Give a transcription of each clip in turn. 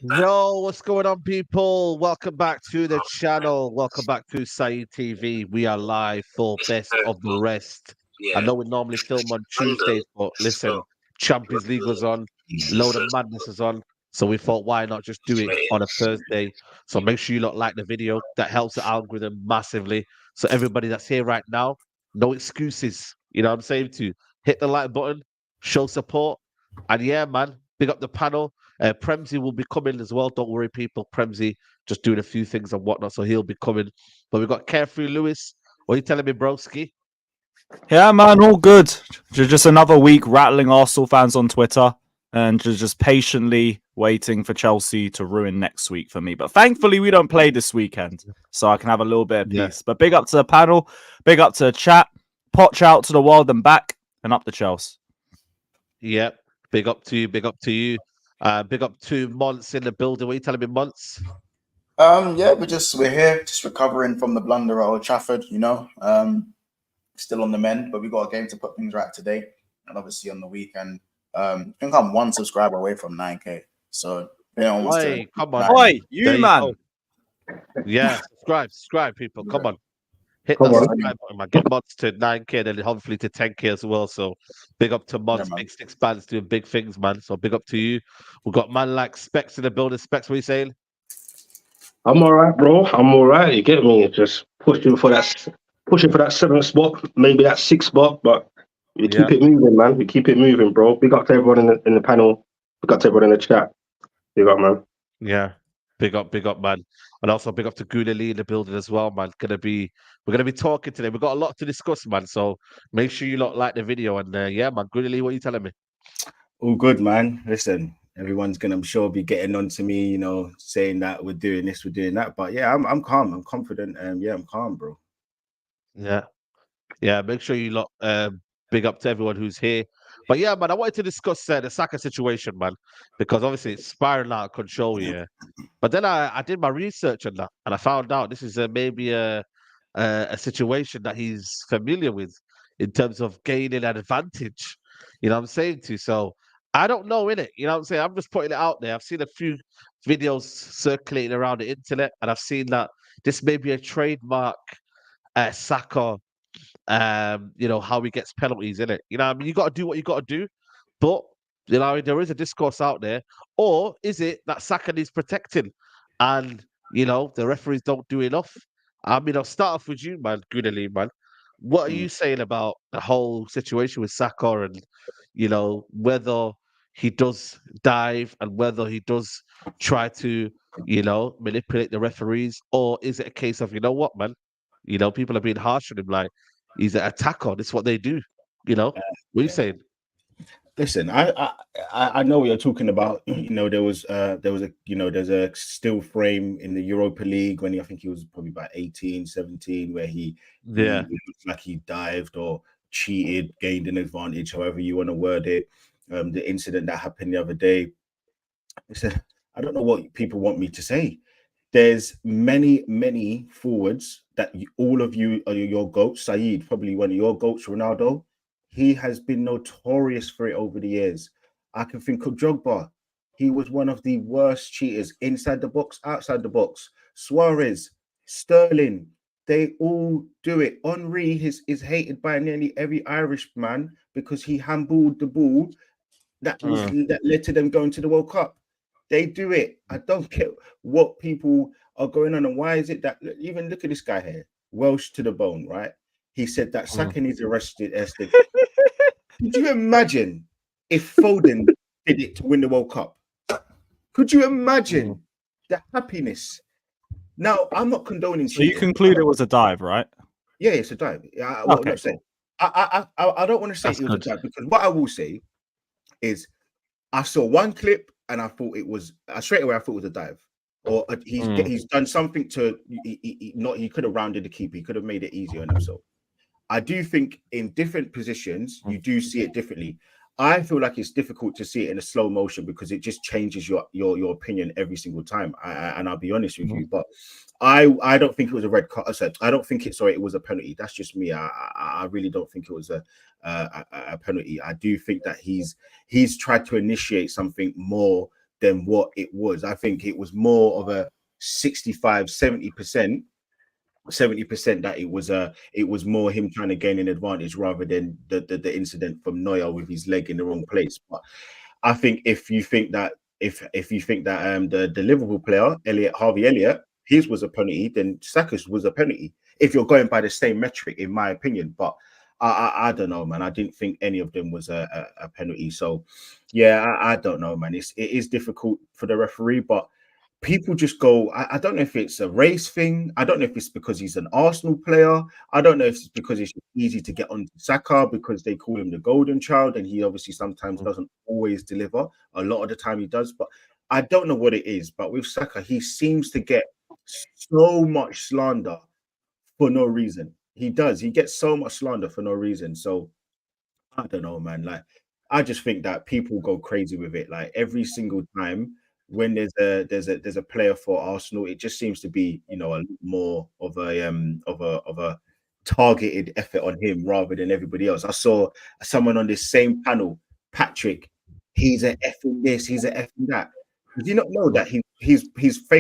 Yo, what's going on, people? Welcome back to the channel. Welcome back to Saeed TV. We are live for Best of the Rest. I know we normally film on Tuesdays, but listen, Champions League was on, load of madness is on. So we thought, why not just do it on a Thursday? So make sure you lot like the video. That helps the algorithm massively. So everybody that's here right now, no excuses. You know what I'm saying? To hit the like button, show support. And yeah, man, big up the panel. Premsy will be coming as well. Don't worry, people. Premsy just doing a few things and whatnot, so he'll be coming. But we've got Carefree Lewis. What are you telling me, broski? Yeah, man, all good. Just another week rattling Arsenal fans on Twitter and just patiently waiting for Chelsea to ruin next week for me. But thankfully, we don't play this weekend, so I can have a little bit of peace. But big up to the panel, big up to the chat, potch out to the world and back, and up the Chelsea. Yep. Big up to you. Big up to you. Big up to Monts in the building. What are you telling me, Monts? Yeah, we're here, just recovering from the blunder at Old Trafford, still on the mend, but we got a game to put things right today, and obviously on the weekend. I think I'm one subscriber away from 9K, so Come on, you man. Go. Yeah, subscribe, people. Come on. Hit that subscribe button, man. Get Mods to 9K and then hopefully to 10K as well. So big up to Mods, Big Six Bands doing big things, man. So big up to you. We've got man like Specs in the building. Specs, what are you saying? I'm all right, bro. I'm all right. You get me? Just pushing for that 7th spot, maybe that 6th spot, but we keep it moving, man. We keep it moving, bro. Big up to everyone in the panel. Big up to everyone in the chat. Big up, man. Yeah. Big up, man. And also big up to Gula Lee in the building as well, man. We're gonna be talking today. We've got a lot to discuss, man. So make sure you lot like the video. And yeah, man, Gula Lee, what are you telling me? All good, man. Listen, everyone's gonna, I'm sure, be getting on to me, saying that we're doing this, we're doing that. But yeah, I'm calm, I'm confident, and yeah, I'm calm, bro. Yeah. Make sure you lot big up to everyone who's here. But yeah, man, I wanted to discuss the Saka situation, man, because obviously it's spiraling out of control here. But then I did my research on that, and I found out this is maybe a situation that he's familiar with in terms of gaining an advantage. You know what I'm saying to you? So I don't know, innit? You know what I'm saying? I'm just putting it out there. I've seen a few videos circulating around the internet, and I've seen that this may be a trademark Saka, how he gets penalties, in it. You know what I mean? You got to do what you got to do, but there is a discourse out there. Or is it that Saka needs protecting, and the referees don't do enough? I mean, I'll start off with you, man, Gunali, man. What are you saying about the whole situation with Saka, and whether he does dive and whether he does try to manipulate the referees, or is it a case of what, man? People are being harsh on him, like he's an attacker. This is what they do. What are you saying? Listen, I know what you're talking about. There was there's a still frame in the Europa League when I think he was probably about 18, 17, where he looked like he dived or cheated, gained an advantage, however you want to word it. The incident that happened the other day. Listen, I don't know what people want me to say. There's many forwards that all of you are your goats. Saeed, probably one of your goats, Ronaldo. He has been notorious for it over the years. I can think of Drogba. He was one of the worst cheaters inside the box, outside the box. Suarez, Sterling, they all do it. Henry is hated by nearly every Irish man because he handballed the ball that led to them going to the World Cup. They do it. I don't care what people are going on, and why is it that even look at this guy here, Welsh to the bone, right? He said that Saka needs arrested. Could you imagine if Foden did it to win the World Cup? Could you imagine the happiness? Now, I'm not condoning. So you conclude it was a dive, right? Yeah, it's a dive. I don't want to say it was a dive, because what I will say is I saw one clip and I thought it was straight away. I thought it was a dive, or he's done something to. He could have rounded the keeper. He could have made it easier on himself. I do think in different positions you do see it differently. I feel like it's difficult to see it in a slow motion because it just changes your opinion every single time. And I'll be honest with you, but I don't think it was a red card. I don't think it was a penalty. That's just me. I really don't think it was a penalty. I do think that he's tried to initiate something more than what it was. I think it was more of a 65, 70%. 70% that it was more him trying to gain an advantage rather than the incident from Neuer with his leg in the wrong place. But I think if you think that the Liverpool player Harvey Elliott, his was a penalty, then Saka's was a penalty. If you're going by the same metric, in my opinion, but I don't know, man. I didn't think any of them was a penalty. So yeah, I don't know, man. It is difficult for the referee, but people just go, I don't know if it's a race thing. I don't know if it's because he's an Arsenal player. I don't know if it's because it's easy to get on Saka because they call him the golden child and he obviously sometimes doesn't always deliver. A lot of the time he does, but I don't know what it is. But with Saka, he seems to get so much slander for no reason. He does. He gets so much slander for no reason. So I don't know, man. Like, I just think that people go crazy with it. Like every single time when there's a player for Arsenal, it just seems to be, a lot more of a targeted effort on him rather than everybody else. I saw someone on this same panel, Patrick. He's a effing this. He's a effing that. Did you not know that his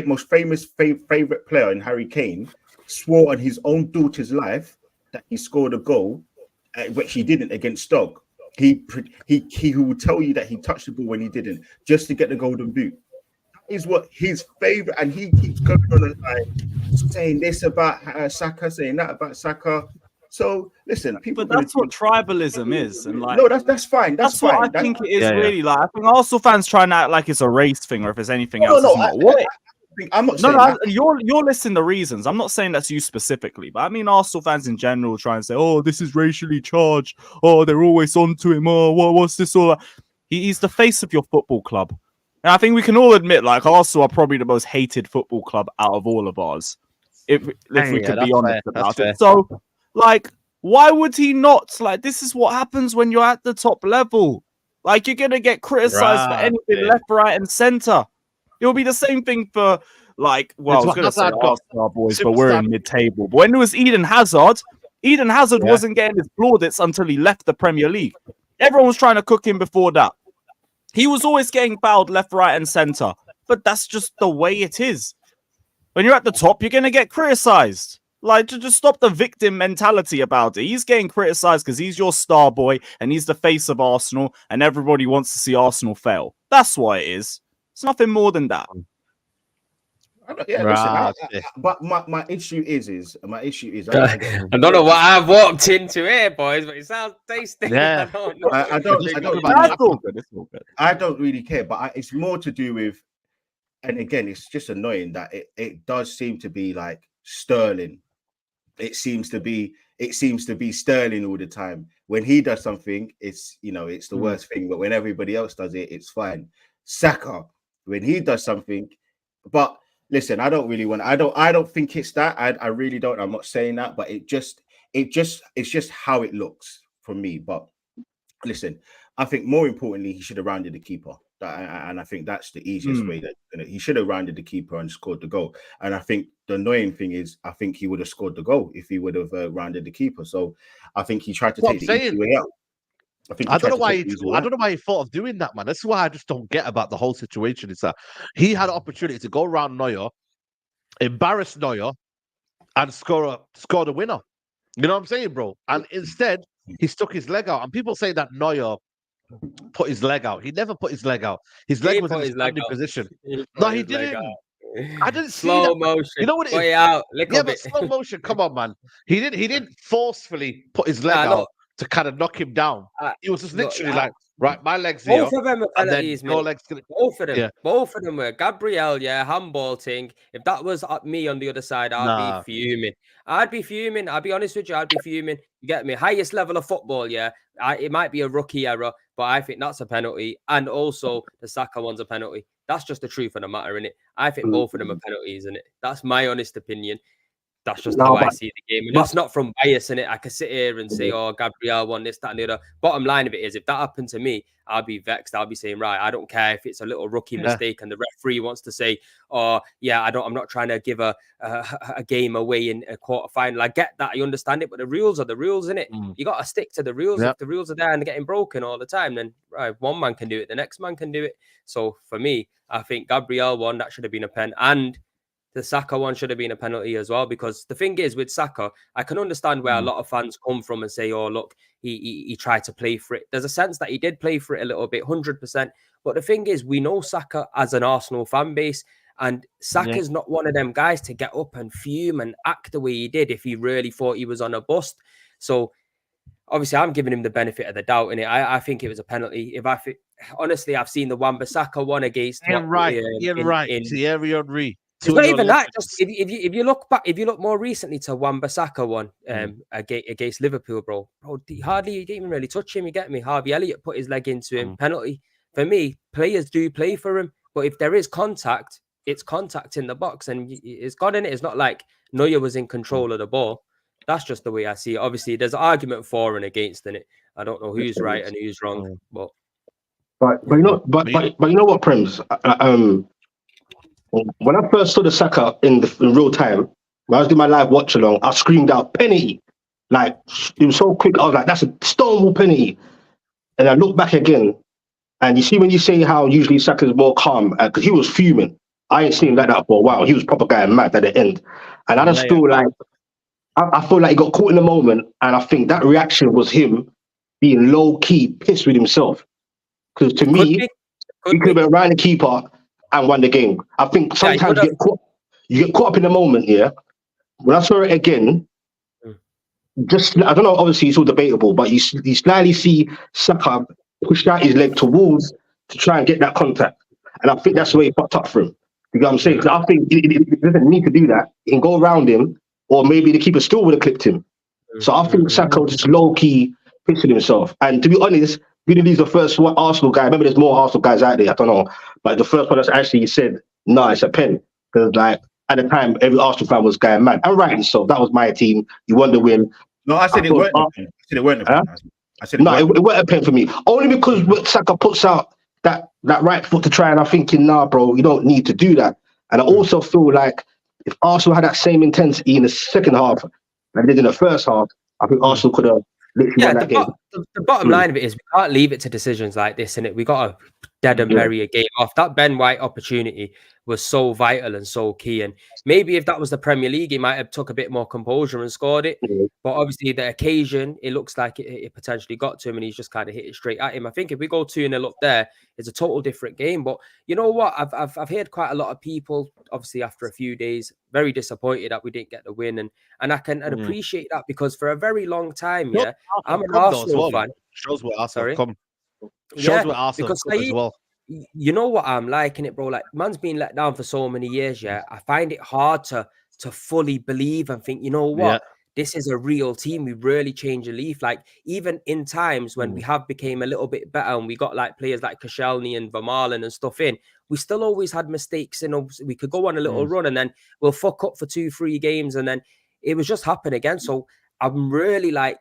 most famous favorite player in Harry Kane swore on his own daughter's life that he scored a goal, which he didn't against Stoke. He will tell you that he touched the ball when he didn't, just to get the golden boot. That is what his favorite, and he keeps going on the line saying this about Saka, saying that about Saka. So listen, people. But that's what tribalism is, and like, no, that's fine. That's fine. What I think it is really like. I think Arsenal fans try and act like it's a race thing, or if it's anything else, it's not. What? I'm not saying that. You're listing the reasons. I'm not saying that's you specifically, but I mean Arsenal fans in general try and say, "Oh, this is racially charged. Oh, they're always onto him. Oh, what's this all?" He's the face of your football club, and I think we can all admit, like Arsenal are probably the most hated football club out of all of ours, if we could be honest about it. So, like, why would he not? Like, this is what happens when you're at the top level. Like, you're gonna get criticized for anything left, right, and center. It'll be the same thing for, like, well, I was going to say Arsenal boys, but we're in mid-table. But when it was Eden Hazard wasn't getting his plaudits until he left the Premier League. Everyone was trying to cook him before that. He was always getting fouled left, right, and centre. But that's just the way it is. When you're at the top, you're going to get criticised. Like, to just stop the victim mentality about it. He's getting criticised because he's your star boy, and he's the face of Arsenal, and everybody wants to see Arsenal fail. That's what it is. It's nothing more than that. But my issue is I don't know what I've walked into here, boys, but it sounds tasty. Yeah. I don't really care, but it's more to do with, and again, it's just annoying that it does seem to be like Sterling. It seems to be Sterling all the time. When he does something, it's it's the worst thing, but when everybody else does it, it's fine. Saka, when he does something, but listen, I don't think it's that. I really don't. I'm not saying that, but it's just how it looks for me. But listen, I think more importantly, he should have rounded the keeper. And I think that's the easiest way that he should have rounded the keeper and scored the goal. And I think the annoying thing is, I think he would have scored the goal if he would have rounded the keeper. So I think he tried to take the easy way out. I don't know why he thought of doing that, man. That's why I just don't get about the whole situation. Is that he had an opportunity to go around Neuer, embarrass Neuer, and score the winner. You know what I'm saying, bro? And instead, he stuck his leg out. And people say that Neuer put his leg out. He never put his leg out. His leg was in his standing position. No, he didn't. I didn't see slow that. motion. You know what it is? Out. But slow motion. Come on, man. He didn't forcefully put his leg out to kind of knock him down. He was just literally like, right, my legs here. Both of them are penalties, your legs. Both of them. Yeah. Both of them were. Gabriel, handball thing. If that was me on the other side, I'd be fuming. I'd be honest with you. I'd be fuming. You get me? Highest level of football, it might be a rookie error, but I think that's a penalty. And also, the Saka one's a penalty. That's just the truth of the matter, innit? I think both of them are penalties, innit? That's my honest opinion. That's just how I see the game. And that's not from bias in it. I could sit here and say, oh, Gabriel won this, that, and the other. Bottom line of it is, if that happened to me, I'll be vexed. I'll be saying, right, I don't care if it's a little rookie mistake and the referee wants to say, oh, yeah, I'm not trying to give a game away in a quarterfinal. I get that. I understand it. But the rules are the rules, innit? You got to stick to the rules. If the rules are there and they're getting broken all the time, then right, one man can do it. The next man can do it. So for me, I think Gabriel won. That should have been a pen. And the Saka one should have been a penalty as well, because the thing is with Saka, I can understand where a lot of fans come from and say, oh, look, he tried to play for it. There's a sense that he did play for it a little bit, 100%. But the thing is, we know Saka as an Arsenal fan base, and Saka's not one of them guys to get up and fume and act the way he did if he really thought he was on a bust. So obviously, I'm giving him the benefit of the doubt in it. I think it was a penalty. Honestly, I've seen the Wan-Bissaka one against Thierry Henry. It's not even that. Just if you look back, if you look more recently to Wan-Bissaka one against Liverpool, bro, he didn't even really touch him. You get me? Harvey Elliott put his leg into him. Penalty. For me, players do play for him, but if there is contact, it's contact in the box, and it's gone in it. It's not like Neuer was in control of the ball. That's just the way I see it. Obviously, there's an argument for and against in it. I don't know who's right and who's wrong, but you know, but you know what, Prems? When I first saw the Saka in real time, when I was doing my live watch along, I screamed out penalty. Like, it was so quick. I was like, that's a stonewall penalty. And I looked back again, and you see when you say how usually Saka's more calm, because he was fuming. I ain't seen him like that for a while. He was proper guy mad at the end. And I just feel like, I feel like he got caught in the moment, and I think that reaction was him being low-key pissed with himself. Because to me, he could have been around the keeper and won the game. I think sometimes you get caught up in the moment, yeah. When I saw it again, I don't know, obviously it's all debatable, but you slightly see Saka push out his leg towards to try and get that contact. And I think that's the way he fucked up for him. You know what I'm saying? Because I think it doesn't need to do that. He can go around him, or maybe the keeper still would have clipped him. So I think Saka was just low-key pissing himself. And to be honest, he's the first Arsenal guy. Maybe there's more Arsenal guys out there, I don't know. But the first one that's actually said, no, it's a pen. Because like at the time, every Arsenal fan was going mad. And rightly so. That was my team. You won the win. No, I said it weren't a pen. I said it weren't a pen. I said it weren't a pen for me. Only because Saka puts out that right foot to try, and I'm thinking, nah, bro, you don't need to do that. And I also feel like if Arsenal had that same intensity in the second half like they did in the first half, I think Arsenal could have literally won that game. The bottom line of it is we can't leave it to decisions like this, innit? We got to dead and bury a game off. That Ben White opportunity was so vital and so key. And maybe if that was the Premier League, he might have took a bit more composure and scored it. But obviously the occasion, it looks like it potentially got to him, and he's just kind of hit it straight at him. I think if we go 2-0 up there, it's a total different game. But you know what? I've heard quite a lot of people, obviously after a few days, very disappointed that we didn't get the win. And I can appreciate that, because for a very long time, I'm an Arsenal fan. Shows where Arsenal come. Shows where Arsenal come as well. You know what I'm liking it, bro? Like, man's been let down for so many years, I find it hard to fully believe and think, you know what? This is a real team. We really changed a leaf. Like, even in times when we have became a little bit better and we got like players like Koscielny and Vermaelen and stuff in, we still always had mistakes. We could go on a little run and then we'll fuck up for 2-3 games, and then it was just happen again. So I'm really at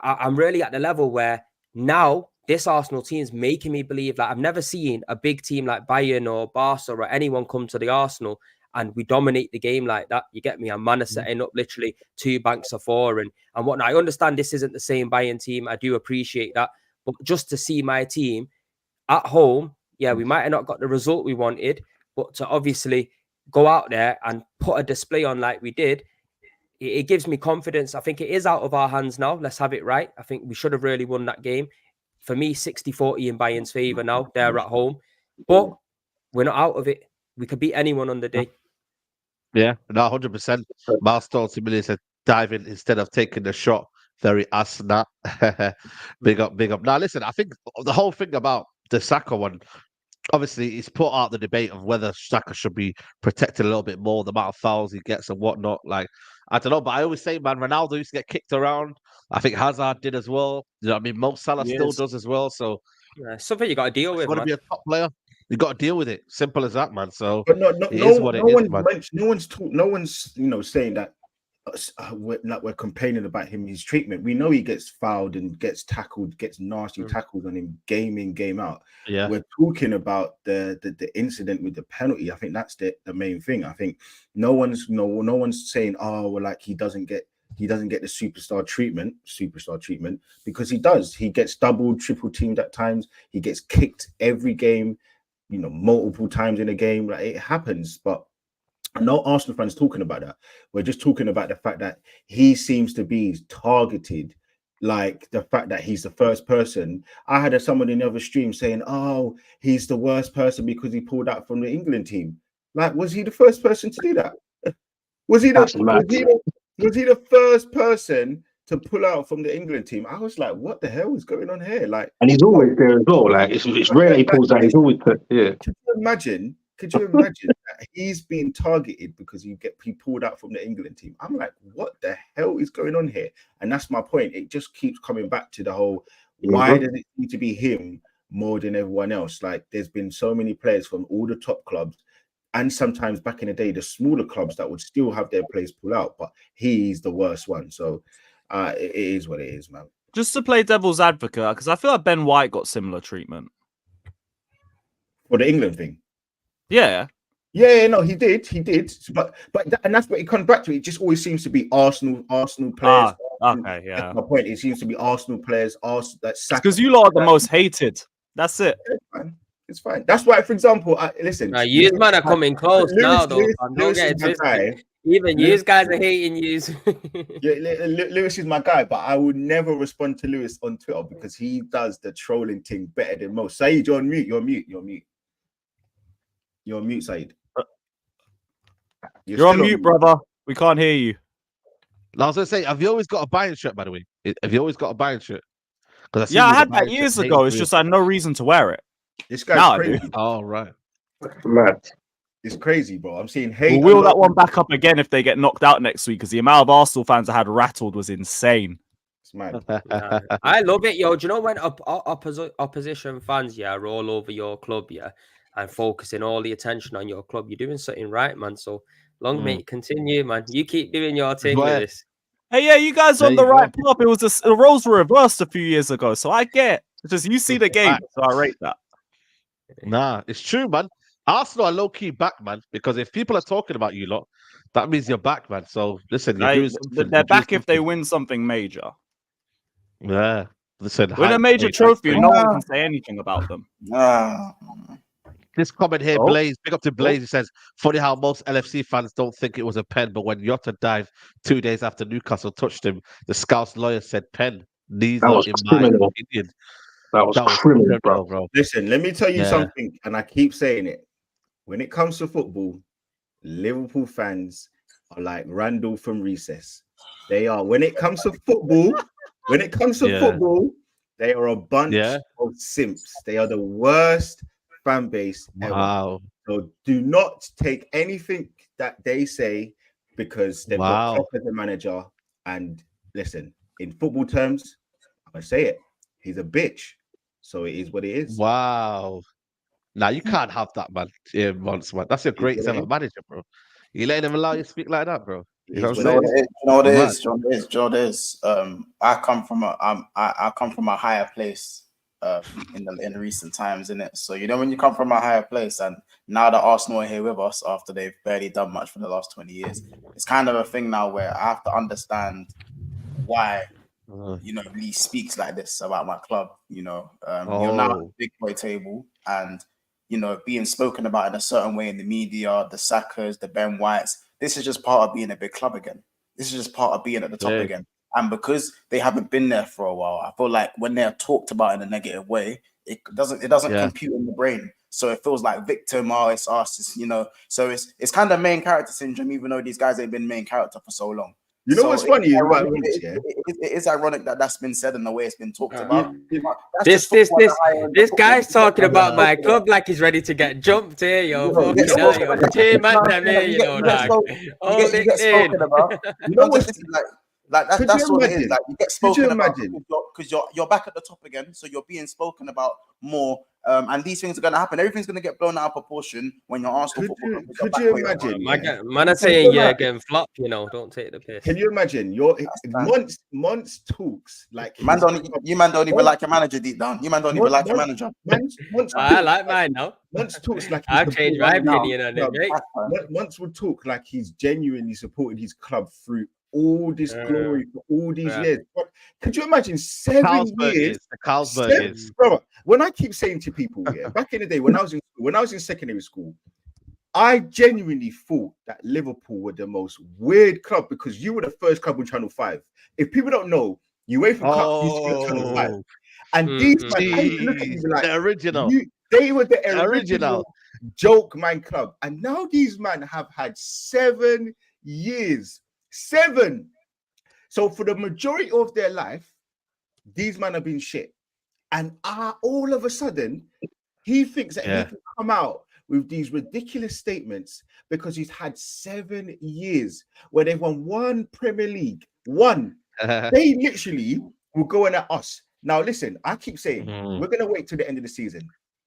the level where now this Arsenal team is making me believe that I've never seen a big team like Bayern or Barca or anyone come to the Arsenal and we dominate the game like that. You get me? And man are setting up literally 2 banks of 4 and whatnot. I understand this isn't the same Bayern team. I do appreciate that. But just to see my team at home, we might have not got the result we wanted, but to obviously go out there and put a display on like we did, it gives me confidence. I think it is out of our hands now. Let's have it right. I think we should have really won that game. For me, 60-40 in Bayern's favour now. They're at home. But we're not out of it. We could beat anyone on the day. Yeah, no, 100%. Milestone Simile said dive in instead of taking the shot. Very Asna. Big up. Now, listen, I think the whole thing about the Saka one, obviously, it's put out the debate of whether Saka should be protected a little bit more, the amount of fouls he gets and whatnot. Like, I don't know, but I always say, man, Ronaldo used to get kicked around. I think Hazard did as well. You know what I mean? Mo Salah still does as well. So, something you got to deal with. You want to be a top player, you got to deal with it. Simple as that, man. So, but no one's saying that we're complaining about his treatment. We know he gets fouled and gets tackled, gets nasty tackles on him game in, game out. Yeah. We're talking about the incident with the penalty. I think that's the main thing. I think no one's saying, oh, well, like he doesn't get the superstar treatment because he does. He gets double, triple teamed at times. He gets kicked every game, multiple times in a game. Like it happens, but no Arsenal fans talking about that. We're just talking about the fact that he seems to be targeted, like the fact that he's the first person. I had someone in the other stream saying, oh, he's the worst person because he pulled out from the England team. Like, was he the first person to do that? Was he the first person to pull out from the England team? I was like, what the hell is going on here? Like, and he's always there as well. Like it's rare that he pulls out. He's always yeah. Could you imagine that he's being targeted because he pulled out from the England team? I'm like, what the hell is going on here? And that's my point. It just keeps coming back to the whole, why does it need to be him more than everyone else? Like, there's been so many players from all the top clubs, and sometimes back in the day, the smaller clubs that would still have their players pull out, but he's the worst one. So it is what it is, man. Just to play devil's advocate, because I feel like Ben White got similar treatment for the England thing. Yeah, no, he did, but and that's what it comes back to. It just always seems to be Arsenal players. Okay, yeah. That's my point. It seems to be Arsenal players. Because you lot are the most hated. That's it. It's fine. That's why, for example, listen. You man are coming close now, though. Don't get it twisted. Even you guys are hating you. Lewis is my guy, but I would never respond to Lewis on Twitter because he does the trolling thing better than most. Saeed, you're on mute. You're on mute, Saeed. You're on mute, brother. We can't hear you. I was going to say, have you always got a Bayern shirt, by the way? Have you always got a Bayern shirt? I had that years ago. It's just I had no reason to wear it. This guy's crazy. Oh, right. Mad. It's crazy, bro. I'm seeing hate. We'll wheel that one back up again if they get knocked out next week because the amount of Arsenal fans I had rattled was insane. It's mad. I love it, yo. Do you know when opposition fans, are all over your club, and focusing all the attention on your club, you're doing something right, man. So long may it continue, man. You keep doing your thing with this. Hey, yeah, you guys are on the right path. It was the roles were reversed a few years ago, so I get just you see the game, so I rate that. Nah, it's true, man. Arsenal are low key back, man. Because if people are talking about you lot, that means you're back, man. So listen, they're back if they win something major. Yeah, listen, win a major trophy, and no one can say anything about them. This comment here, Blaze, big up to Blaze. He says, funny how most LFC fans don't think it was a pen, but when Jota dived 2 days after Newcastle touched him, the Scouse lawyer said pen. Neither, in my opinion. That was criminal, bro. Listen, let me tell you something, and I keep saying it. When it comes to football, Liverpool fans are like Randall from Recess. They are, when it comes to football, football, they are a bunch of simps. They are the worst fan base ever. Wow. So do not take anything that they say because they've got Klopp as a manager. And listen, in football terms, I'm gonna say it. He's a bitch. So it is what it is. Wow. Now you can't have that, man. Yeah, once, man. That's your greatest ever manager, bro. You letting him allow you to speak like that, bro? You know what it is? I come from a higher place in recent times, innit? So when you come from a higher place, and now that Arsenal are here with us after they've barely done much for the last 20 years, it's kind of a thing now where I have to understand why Lee speaks like this about my club. You're now at the big boy table, and being spoken about in a certain way in the media, the Sakas, the Ben Whites. This is just part of being a big club again. This is just part of being at the top again. And because they haven't been there for a while, I feel like when they're talked about in a negative way, it doesn't compute in the brain. So it feels like victim, it's us, So it's kind of main character syndrome, even though these guys ain't been main character for so long. What's funny? It is ironic that that's been said in the way it's been talked about. This guy's talking about my club like he's ready to get jumped here, yo. Like Could that's you all it is. imagine? Like you get Could you spoken about imagine? because you're back at the top again, so you're being spoken about more. And these things are going to happen. Everything's going to get blown out of proportion when you're Arsenal football club. is Could back you where you're at. imagine? Man are saying you're getting flop, you know. Don't take the piss. Can you imagine? Your months talks like Man don't even like your manager deep down. You man don't even like your manager. I like mine now. Months talks like I've changed my opinion on it, mate. Months would talk like he's genuinely supported his club through all this glory for all these years. But could you imagine 7 years? The Carlsberg is. Brother, when I keep saying to people, yeah, back in the day when I was in secondary school, I genuinely thought that Liverpool were the most weird club because you were the first club on Channel 5. If people don't know, UEFA Cup used to be on Channel 5. And these men, I used to look at you like, the original. They were the original joke man club. And now these men have had 7 years. 7. So for the majority of their life, these men have been shit. And all of a sudden, he thinks that he can come out with these ridiculous statements because he's had 7 years where they've won 1 Premier League. 1. They literally will go in at us. Now, listen, I keep saying we're going to wait till the end of the season.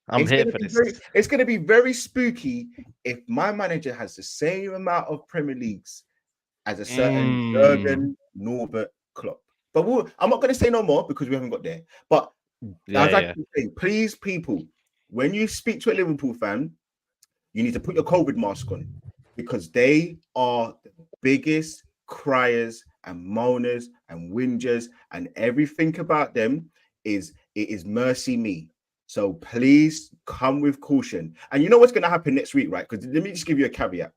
I'm here for this. It's going to be very spooky if my manager has the same amount of Premier Leagues as a certain Jurgen Norbert Klopp. But I'm not going to say no more because we haven't got there. But as I keep saying, please, people, when you speak to a Liverpool fan, you need to put your COVID mask on because they are the biggest criers and moaners and whingers, and everything about them is mercy me. So please come with caution. And you know what's going to happen next week, right? Because let me just give you a caveat.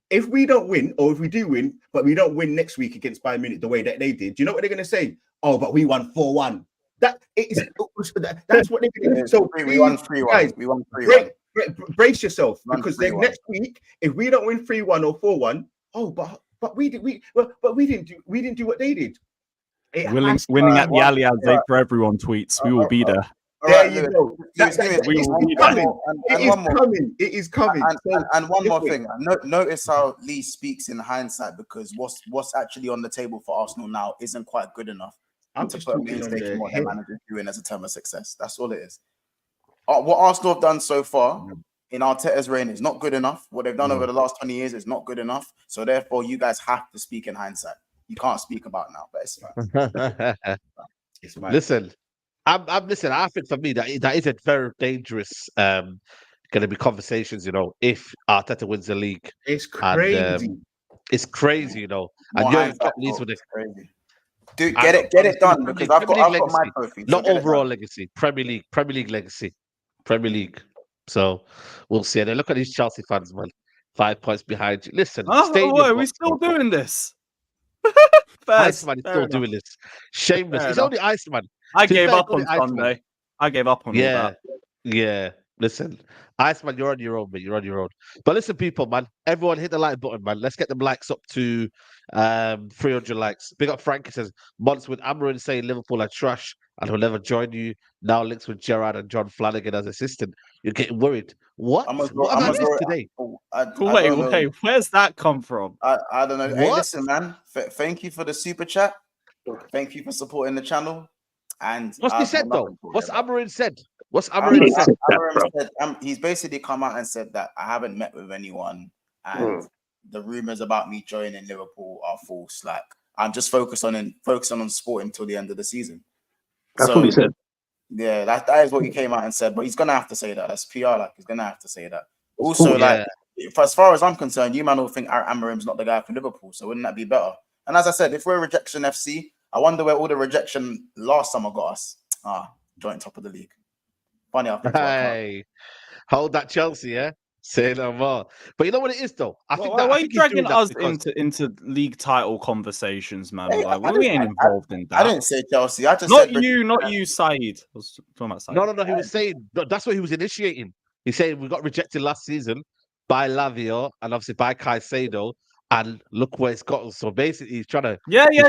If we don't win, or if we do win, but we don't win next week against Bayern Munich the way that they did, do you know what they're going to say? Oh, but we won 4-1. That's what they're going to do. So we won 3-1. We won 3-1. Brace yourself because then next week, if we don't win 3-1 or 4-1, but we didn't do what they did. Winning at the Allianz Day for everyone tweets. We will be there. There you go. It is coming. And one more thing. Notice how Lee speaks in hindsight because what's actually on the table for Arsenal now isn't quite good enough. I'm to just put talking on their the head. manager doing as a term of success. That's all it is. What Arsenal have done so far in Arteta's reign is not good enough. What they've done over the last 20 years is not good enough. So therefore, you guys have to speak in hindsight. You can't speak about now, but it's fine. It's fine. Listen, I'm listen. I think for me that is a very dangerous going to be conversations. You know, if Arteta wins the league, it's crazy. It's crazy, you know. And you're top leads with it. Crazy. Dude, get it done because I've got my trophy. Not overall legacy, Premier League legacy, Premier League. So we'll see. And then look at these Chelsea fans, man. 5 points behind you. Listen, are we still doing this? Iceman is still doing this. Shameless. It's only Iceman. I gave up on Sunday. I gave up on all that. Yeah. Listen, Iceman, you're on your own, man. You're on your own. But listen, people, man. Everyone hit the like button, man. Let's get them likes up to 300 likes. Big up Frankie says, months with Amarin saying Liverpool are trash and he'll never join you. Now links with Gerrard and John Flanagan as assistant. You're getting worried. What? What have I missed today? Wait, where's that come from? I don't know. Hey, listen, man. Thank you for the super chat. Thank you for supporting the channel. And what's he said though? What's Amarin said? Amarin said? He's basically come out and said that I haven't met with anyone, and the rumors about me joining Liverpool are false. Like I'm just focusing on sport until the end of the season. That's what he said. Yeah, that is what he came out and said. But he's gonna have to say that. That's PR. Like he's gonna have to say that. Also, as far as I'm concerned, you man all think Amarim's not the guy for Liverpool. So wouldn't that be better? And as I said, if we're rejection FC, I wonder where all the rejection last summer got us. Joint top of the league. Funny how things work. Hold that Chelsea, yeah? Say no more. But you know what it is, though? I think why are you dragging us into league title conversations, man? Hey, we ain't involved in that. I didn't say Chelsea. I just not said you, Said. I was talking about Said. No. He was saying that's what he was initiating. He's saying we got rejected last season by Lavio and obviously by Caicedo. And look where it's got us. So basically, he's trying to.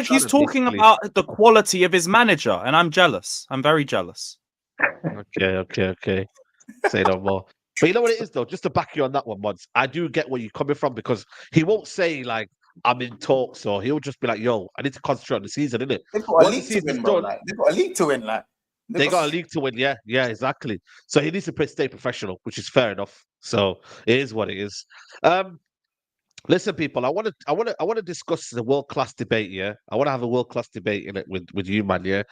He's talking about the quality of his manager, and I'm jealous. I'm very jealous. Okay. Say no more. But you know what it is, though? Just to back you on that one, Mods, I do get where you're coming from because he won't say, like, I'm in talks, or he'll just be like, yo, I need to concentrate on the season, innit? They've got a Once the league to season's win, bro. done, Like they've got a league to win. Like they got a league to win, yeah, exactly. So he needs to stay professional, which is fair enough. So it is what it is. Listen, people, I want to discuss the world class debate. Yeah, I want to have a world class debate in it with you, man. Yeah,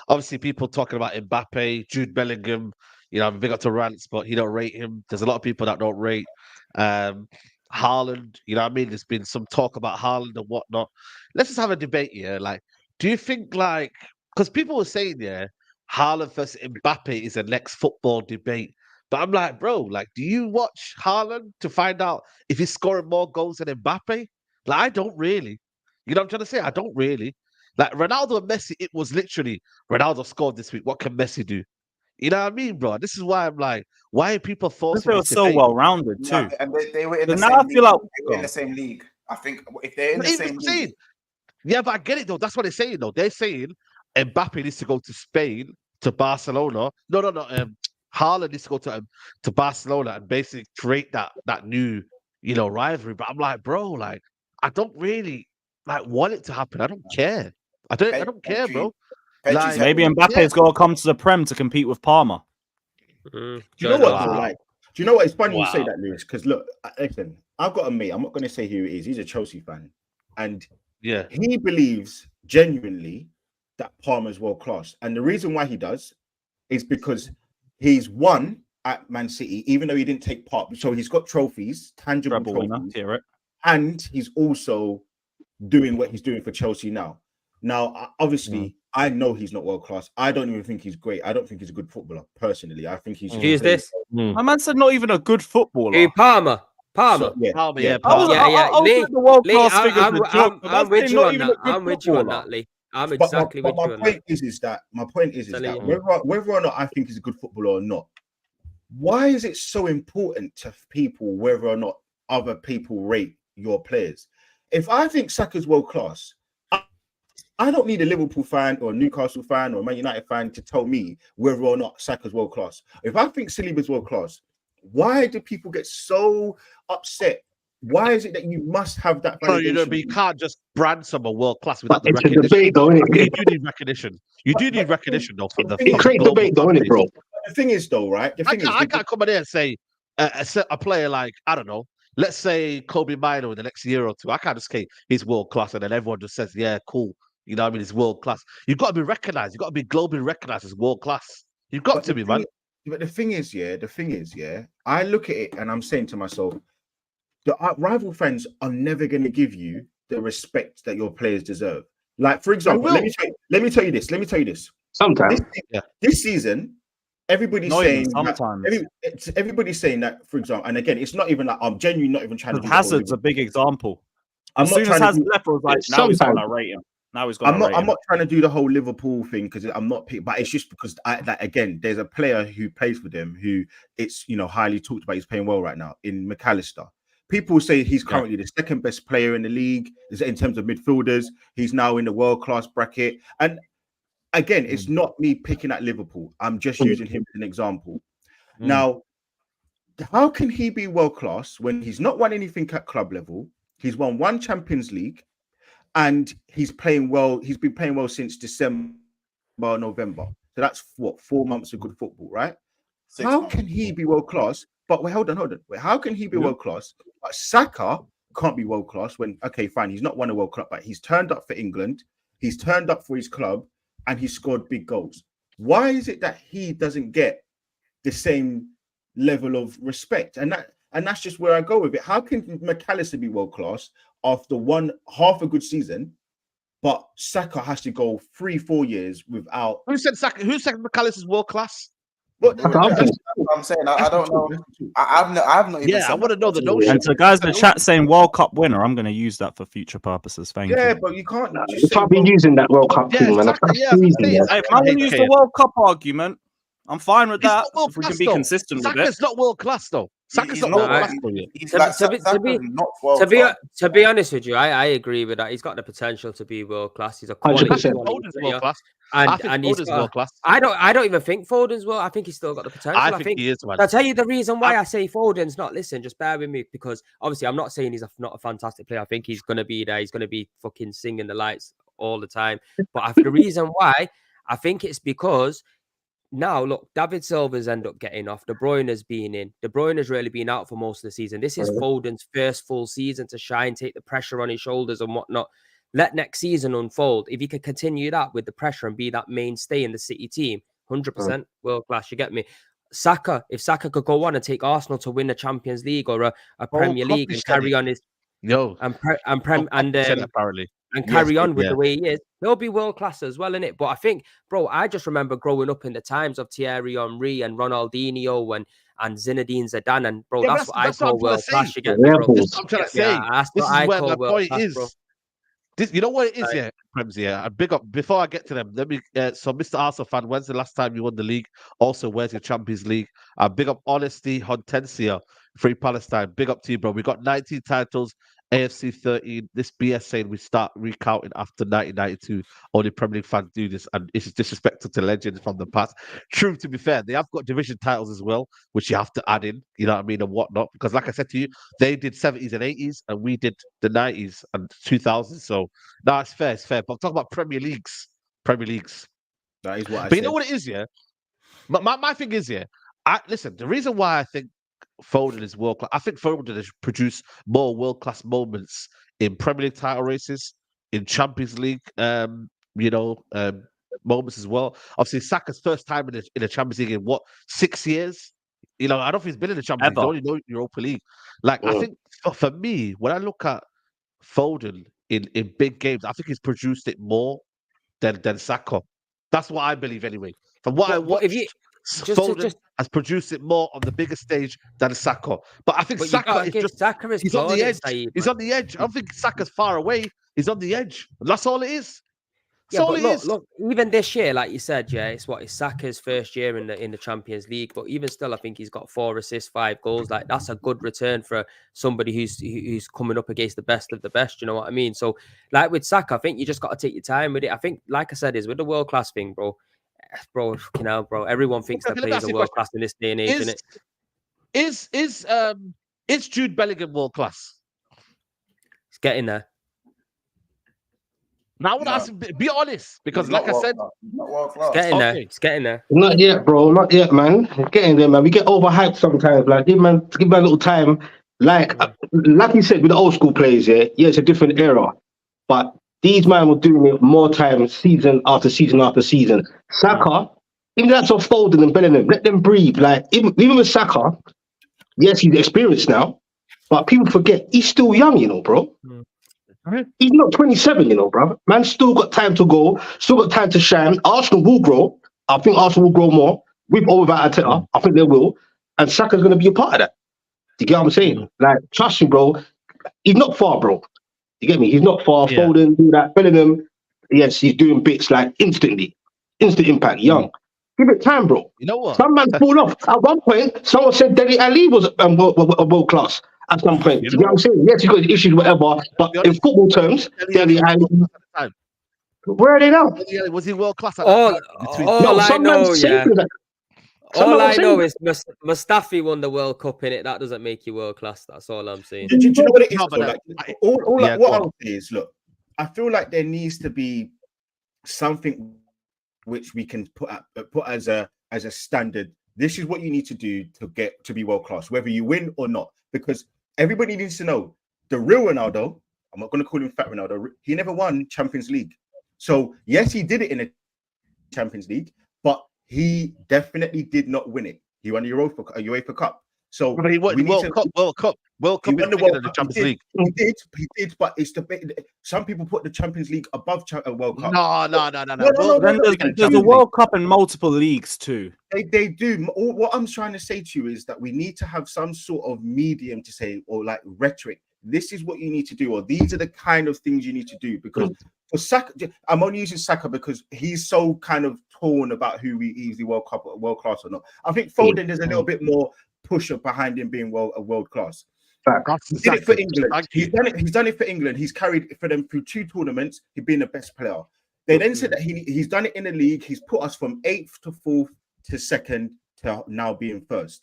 obviously, people talking about Mbappe, Jude Bellingham. You know, I'm big up to Rants, but he don't rate him. There's a lot of people that don't rate Haaland. You know what I mean? There's been some talk about Haaland and whatnot. Let's just have a debate here. Like, do you think because people were saying, yeah, Haaland versus Mbappe is the next football debate. But I'm like, bro, like, do you watch Haaland to find out if he's scoring more goals than Mbappe? Like, I don't really. You know what I'm trying to say? I don't really. Like, Ronaldo and Messi, it was literally, Ronaldo scored this week. What can Messi do? You know what I mean, bro? This is why I'm like, why are people forcing They were this so debate? well-rounded, too. Yeah, and they were in the Now same I league. feel like... They were in the same league. I think if they're in the Even same saying, league, yeah, but I get it, though. That's what they're saying, though. They're saying Mbappe needs to go to Spain, to Barcelona. No. Haaland needs to go to Barcelona and basically create that new, rivalry. But I'm like, bro, like, I don't really want it to happen. I don't care. I don't care, bro. Like, maybe Mbappe's got to come to the Prem to compete with Palmer. Do you know what? Wow. Do you know what? It's funny you say that, Lewis. Because look, listen, I've got a mate. I'm not going to say who it is. He's a Chelsea fan, and he believes genuinely that Palmer's world class. And the reason why he does is because he's won at Man City, even though he didn't take part. So he's got trophies, tangible trophies, and he's also doing what he's doing for Chelsea now. Now, obviously, I know he's not world class. I don't even think he's great. I don't think he's a good footballer, personally. I think he's just... Who's this? My man said not even a good footballer. Hey, Palmer. Palmer. Yeah. Lee, I'm with you on that. I'm with you on that, Lee. I'm exactly with you on that. My point is that whether or not I think he's a good footballer or not, why is it so important to people whether or not other people rate your players? If I think Saka's world class, I don't need a Liverpool fan or a Newcastle fan or a Man United fan to tell me whether or not Saka's world class. If I think Saliba's world class, why do people get so upset? Why is it that you must have that? But you can't just brand someone world class without the recognition. Debate, though, you do need recognition. You do need recognition, though. It creates debate, though, isn't it, bro? The thing is, though, right? I can't come in there and say a player like, I don't know, let's say Kobe Mino in the next year or two. I can't just say he's world class and then everyone just says, yeah, cool. You know what I mean? He's world class. You've got to be recognized. You've got to be globally recognized as world class. You've got to be, man. But the thing is, I look at it and I'm saying to myself, the rival fans are never going to give you the respect that your players deserve. Like, for example, let me tell you this. Sometimes. This season, everybody's saying that, for example, and again, it's not even like I'm genuinely not even trying to. Hazard's a big example. As soon as Hazard left, I was like, now he's going to rate him. I'm not trying to do the whole Liverpool thing because I'm not, but it's just because again, there's a player who plays for them who it's highly talked about. He's playing well right now in McAllister. People say he's currently the second best player in the league in terms of midfielders. He's now in the world class bracket. And again, it's not me picking at Liverpool. I'm just using him as an example. Now, how can he be world class when he's not won anything at club level? He's won one Champions League. And he's playing well. He's been playing well since December, November. So that's 4 months of good football, right? How can he be world class? But wait, hold on. How can he be world class? But Saka can't be world class when, okay, fine, he's not won a World Cup, but he's turned up for England, he's turned up for his club, and he scored big goals. Why is it that he doesn't get the same level of respect? And that's just where I go with it. How can McAllister be world class after half a good season, but Saka has to go 3-4 years without? Who said McAllister's world class? That's what I'm saying. I don't know. I've not even. I want to know the notion. And so, guys, the chat saying World Cup winner. I'm going to use that for future purposes. Thank you. Yeah, but you can't. You can't be using that World Cup thing, man. I'm going to use the World Cup argument. I'm fine with that. If we can be consistent with it. Saka's not world class, though. Saka's He's not not. world class, He's, bro. Yet. he's To like be- Saka's to be- not world To be class. to be honest with you, I agree with that. He's got the potential to be world class. He's a quality 100%. quality Foden's player. world class. I think And he's Foden's got. world class. I don't even think Foden's well. I think he's still got the potential. I think he is, man. I'll tell you the reason why I say Foden's not. Listen, just bear with me, because obviously I'm not saying he's not a fantastic player. I think he's gonna be there. He's gonna be fucking singing the lights all the time. But the reason why, I think it's because now look, David Silva's end up getting off. De Bruyne's been in. De Bruyne's really been out for most of the season. This is Foden's first full season to shine, take the pressure on his shoulders and whatnot. Let next season unfold. If he can continue that with the pressure and be that mainstay in the City team, 100% world class. You get me? Saka, if Saka could go on and take Arsenal to win the Champions League or a Premier League and carry on his apparently. and carry on with the way he is, he'll be world class as well, innit? But I think, bro, I just remember growing up in the times of Thierry Henry and Ronaldinho and Zinedine Zidane, and bro, that's what I call world class. You get me, bro? That's what I'm trying to say. This is where my point is. Bro. This, you know what it is, yeah, Premsy, yeah. And big up, before I get to them, let me, so Mr. Arsenal fan, when's the last time you won the league? Also, where's your Champions League? Big up Honesty, Hortensia, Free Palestine. Big up to you, bro. We got 19 titles, AFC 13. This BS saying we start recounting after 1992. Only Premier League fans do this, and it's disrespectful to legends from the past. True, to be fair, they have got division titles as well, which you have to add in, you know what I mean, and whatnot. Because like I said to you, they did 70s and 80s, and we did the 90s and 2000s. So, no, it's fair, it's fair. But I'm talking about Premier Leagues. That is what I But said. you know what it is, yeah? My thing is, yeah, listen, the reason why I think Foden is world class, I think Foden has produced more world class moments in Premier League title races, in Champions League, moments as well. Obviously, Saka's first time in the Champions League in what, 6 years? You know, I don't think he's been in the Champions League. He's only know Europa League. Like, I think for me, when I look at Foden in big games, I think he's produced it more than Saka. That's what I believe anyway. From what I watched, Foden has produced it more on the bigger stage than Saka. But I think Saka is just he's on the edge. He's on the edge. I don't think Saka's far away. He's on the edge. That's all it is. Yeah, but look, even this year, like you said, yeah, it's Saka's first year in the Champions League. But even still, I think he's got 4 assists, 5 goals. Like, that's a good return for somebody who's coming up against the best of the best. You know what I mean? So, like with Saka, I think you just got to take your time with it. I think, like I said, is with the world class thing, bro. You know, bro. Everyone thinks their players are world class in this day and age, isn't it? Is Jude Bellingham world class? It's getting there. Now I want to ask him, be honest, because like I said, not world class. It's getting there. Not yet, bro. Not yet, man. It's getting there, man. We get overhyped sometimes. Like, give man a little time. Like you said, with the old school players, yeah, it's a different era. But these men were doing it more times, season after season after season. Saka, even that's of Foden and Bellingham, let them breathe. Like, even with Saka, yes, he's experienced now, but people forget he's still young, you know, bro. He's not 27, you know, bro. Man still got time to go, still got time to shine. Arsenal will grow. I think Arsenal will grow more with or without Arteta. I think they will. And Saka's going to be a part of that. You get what I'm saying? Like, trust me, bro. He's not far, bro. You get me? He's not far. Yeah. Foden, do that. Bellingham, yes, he's doing bits like instantly. Instant impact, young. Give it time, bro. You know what? Some man fall off. At one point, someone said Dele Ali was world class. At some point, you know what I'm saying? Yes, you got issues, whatever. But in football terms, Dele Ali, where are they now? Was he world class? All I know is Mustafi won the World Cup in it. That doesn't make you world class. That's all I'm saying. Do you know what it is? No, but what I would say is, look, I feel like there needs to be something which we can put as a standard. This is what you need to do to get to be world class, whether you win or not. Because everybody needs to know the real Ronaldo. I'm not going to call him Fat Ronaldo. He never won Champions League. So yes, he did it in a Champions League, but he definitely did not win it. He won a UEFA Cup. So but he won World Cup. He won the Champions League. He did, but it's some people put the Champions League above World Cup. No. There's a World Cup in multiple leagues too. They do. What I'm trying to say to you is that we need to have some sort of medium to say, or like rhetoric. This is what you need to do, or these are the kind of things you need to do, because for Saka, I'm only using Saka because he's so kind of torn about who he's the world class or not. I think Foden there's a little bit more push up behind him being world class. He did it for England. He's done it for England. He's carried for them through 2 tournaments. He's been the best player. They then said that he's done it in the league. He's put us from 8th to 4th to 2nd to now being 1st.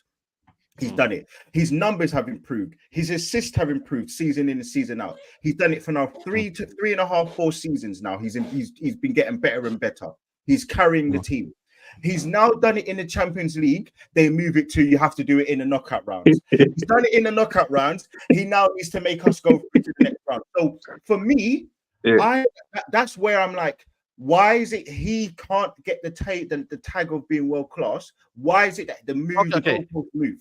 He's done it. His numbers have improved. His assists have improved season in and season out. He's done it for now 3 to 3.5, 4 seasons now. He's been getting better and better. He's carrying the team. He's now done it in the Champions League. They move it to you have to do it in the knockout rounds. He's done it in the knockout rounds. He now needs to make us go through to the next round. So for me, that's where I'm like, why is it he can't get the tag of being world class? Why is it that the goalpost move?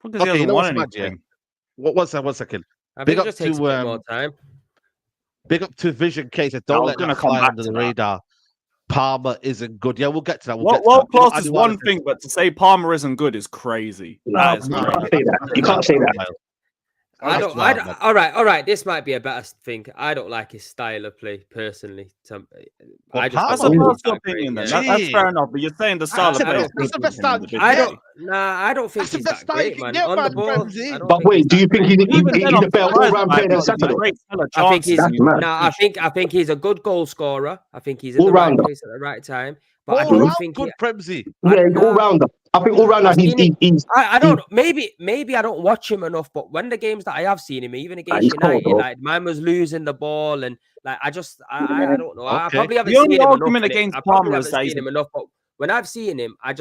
Because he doesn't want anything. One second. I think it just takes a bit more time. Big up to Vision Case. Don't let that fly under the radar. Palmer isn't good. Yeah, we'll get to that. World class is one thing, but to say Palmer isn't good is crazy. You can't say that. You can't say that. All right. This might be a better thing. I don't like his style of play personally. That's a personal opinion. Then that's fair enough. But you're saying the style of play. I don't think he's that great, man. On the ball. But wait, do you think he's a better all-round player than Saka? I think he's a good goal scorer. I think he's in the right place at the right time. But I don't think good Premsy. Yeah, all-rounder. I think all-rounder. I don't know. Maybe I don't watch him enough. But when the games that I have seen him, even against United, like mine was losing the ball, and like I don't know. I probably haven't seen him enough. Against Palmer is that him enough. But when I've seen him, I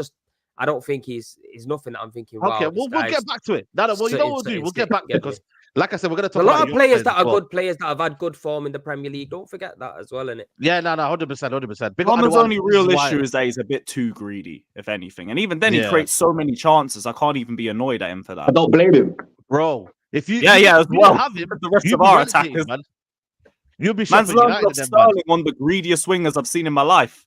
don't think he's nothing that I'm thinking. Wow, okay, we'll get back to it. No, well, you know what we'll do? We'll get back to it because, like I said, we're going to talk about a lot of players that are good players that have had good form in the Premier League. Don't forget that as well, innit? Yeah, no, 100%. Palmer's only real issue is that he's a bit too greedy, if anything. And even then, he creates so many chances. I can't even be annoyed at him for that. I don't blame him, bro. If you as well have him, the rest of our attackers, man. You'll be Man's learned Sterling, one of the greediest wingers I've seen in my life.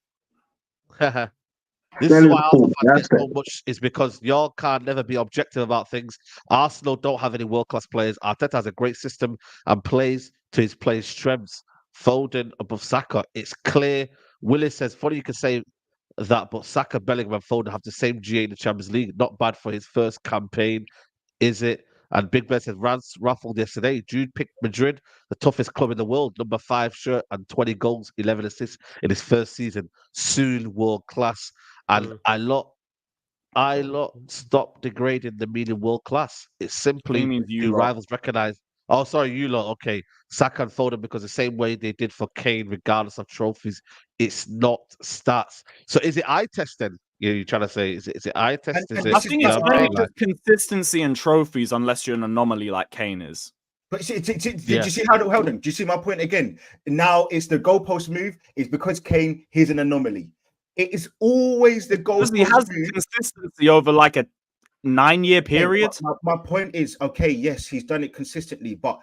This is why Arsenal fans get so much is because y'all can never be objective about things. Arsenal don't have any world-class players. Arteta has a great system and plays to his players' strengths. Foden above Saka. It's clear. Willis says, funny you can say that, but Saka, Bellingham and Foden have the same GA in the Champions League. Not bad for his first campaign, is it? And Big Ben said, Rance ruffled yesterday. Jude picked Madrid, the toughest club in the world. Number 5 shirt and 20 goals, 11 assists in his first season. Soon world class. And I lot stop degrading the meaning world class. It's simply do rivals recognize. Oh, sorry, you lot. Okay, Saka and Foden because the same way they did for Kane, regardless of trophies. It's not stats. So is it eye test then? You're trying to say is it eye test? I think it's really just consistency and trophies, unless you're an anomaly like Kane is. But did you see how? Hold on. Do you see my point again? Now it's the goalpost move. It's because Kane, he's an anomaly. It is always the goalpost. He has consistency over like a 9-year period. My point is, okay, yes, he's done it consistently, but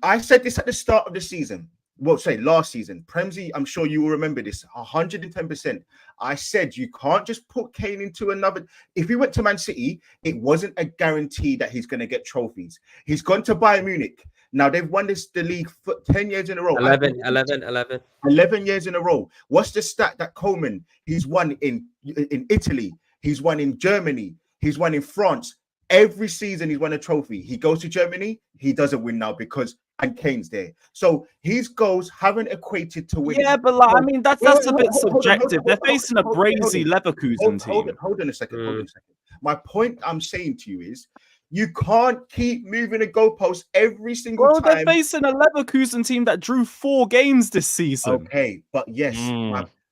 I said this at the start of the season. Well, say last season, Premsy, I'm sure you will remember this 110%. I said you can't just put Kane into another. If he went to Man City, it wasn't a guarantee that he's going to get trophies. He's gone to Bayern Munich. Now they've won the league for 10 years in a row. 11 years in a row. What's the stat that Coleman? He's won in Italy. He's won in Germany. He's won in France. Every season he's won a trophy. He goes to Germany. He doesn't win now because Kane's there. So his goals haven't equated to winning. Yeah, but that's a bit subjective. They're facing a crazy Leverkusen team. Hold on a second. My point I'm saying to you is, you can't keep moving the goalpost every single time. They're facing a Leverkusen team that drew 4 games this season. Okay, but yes,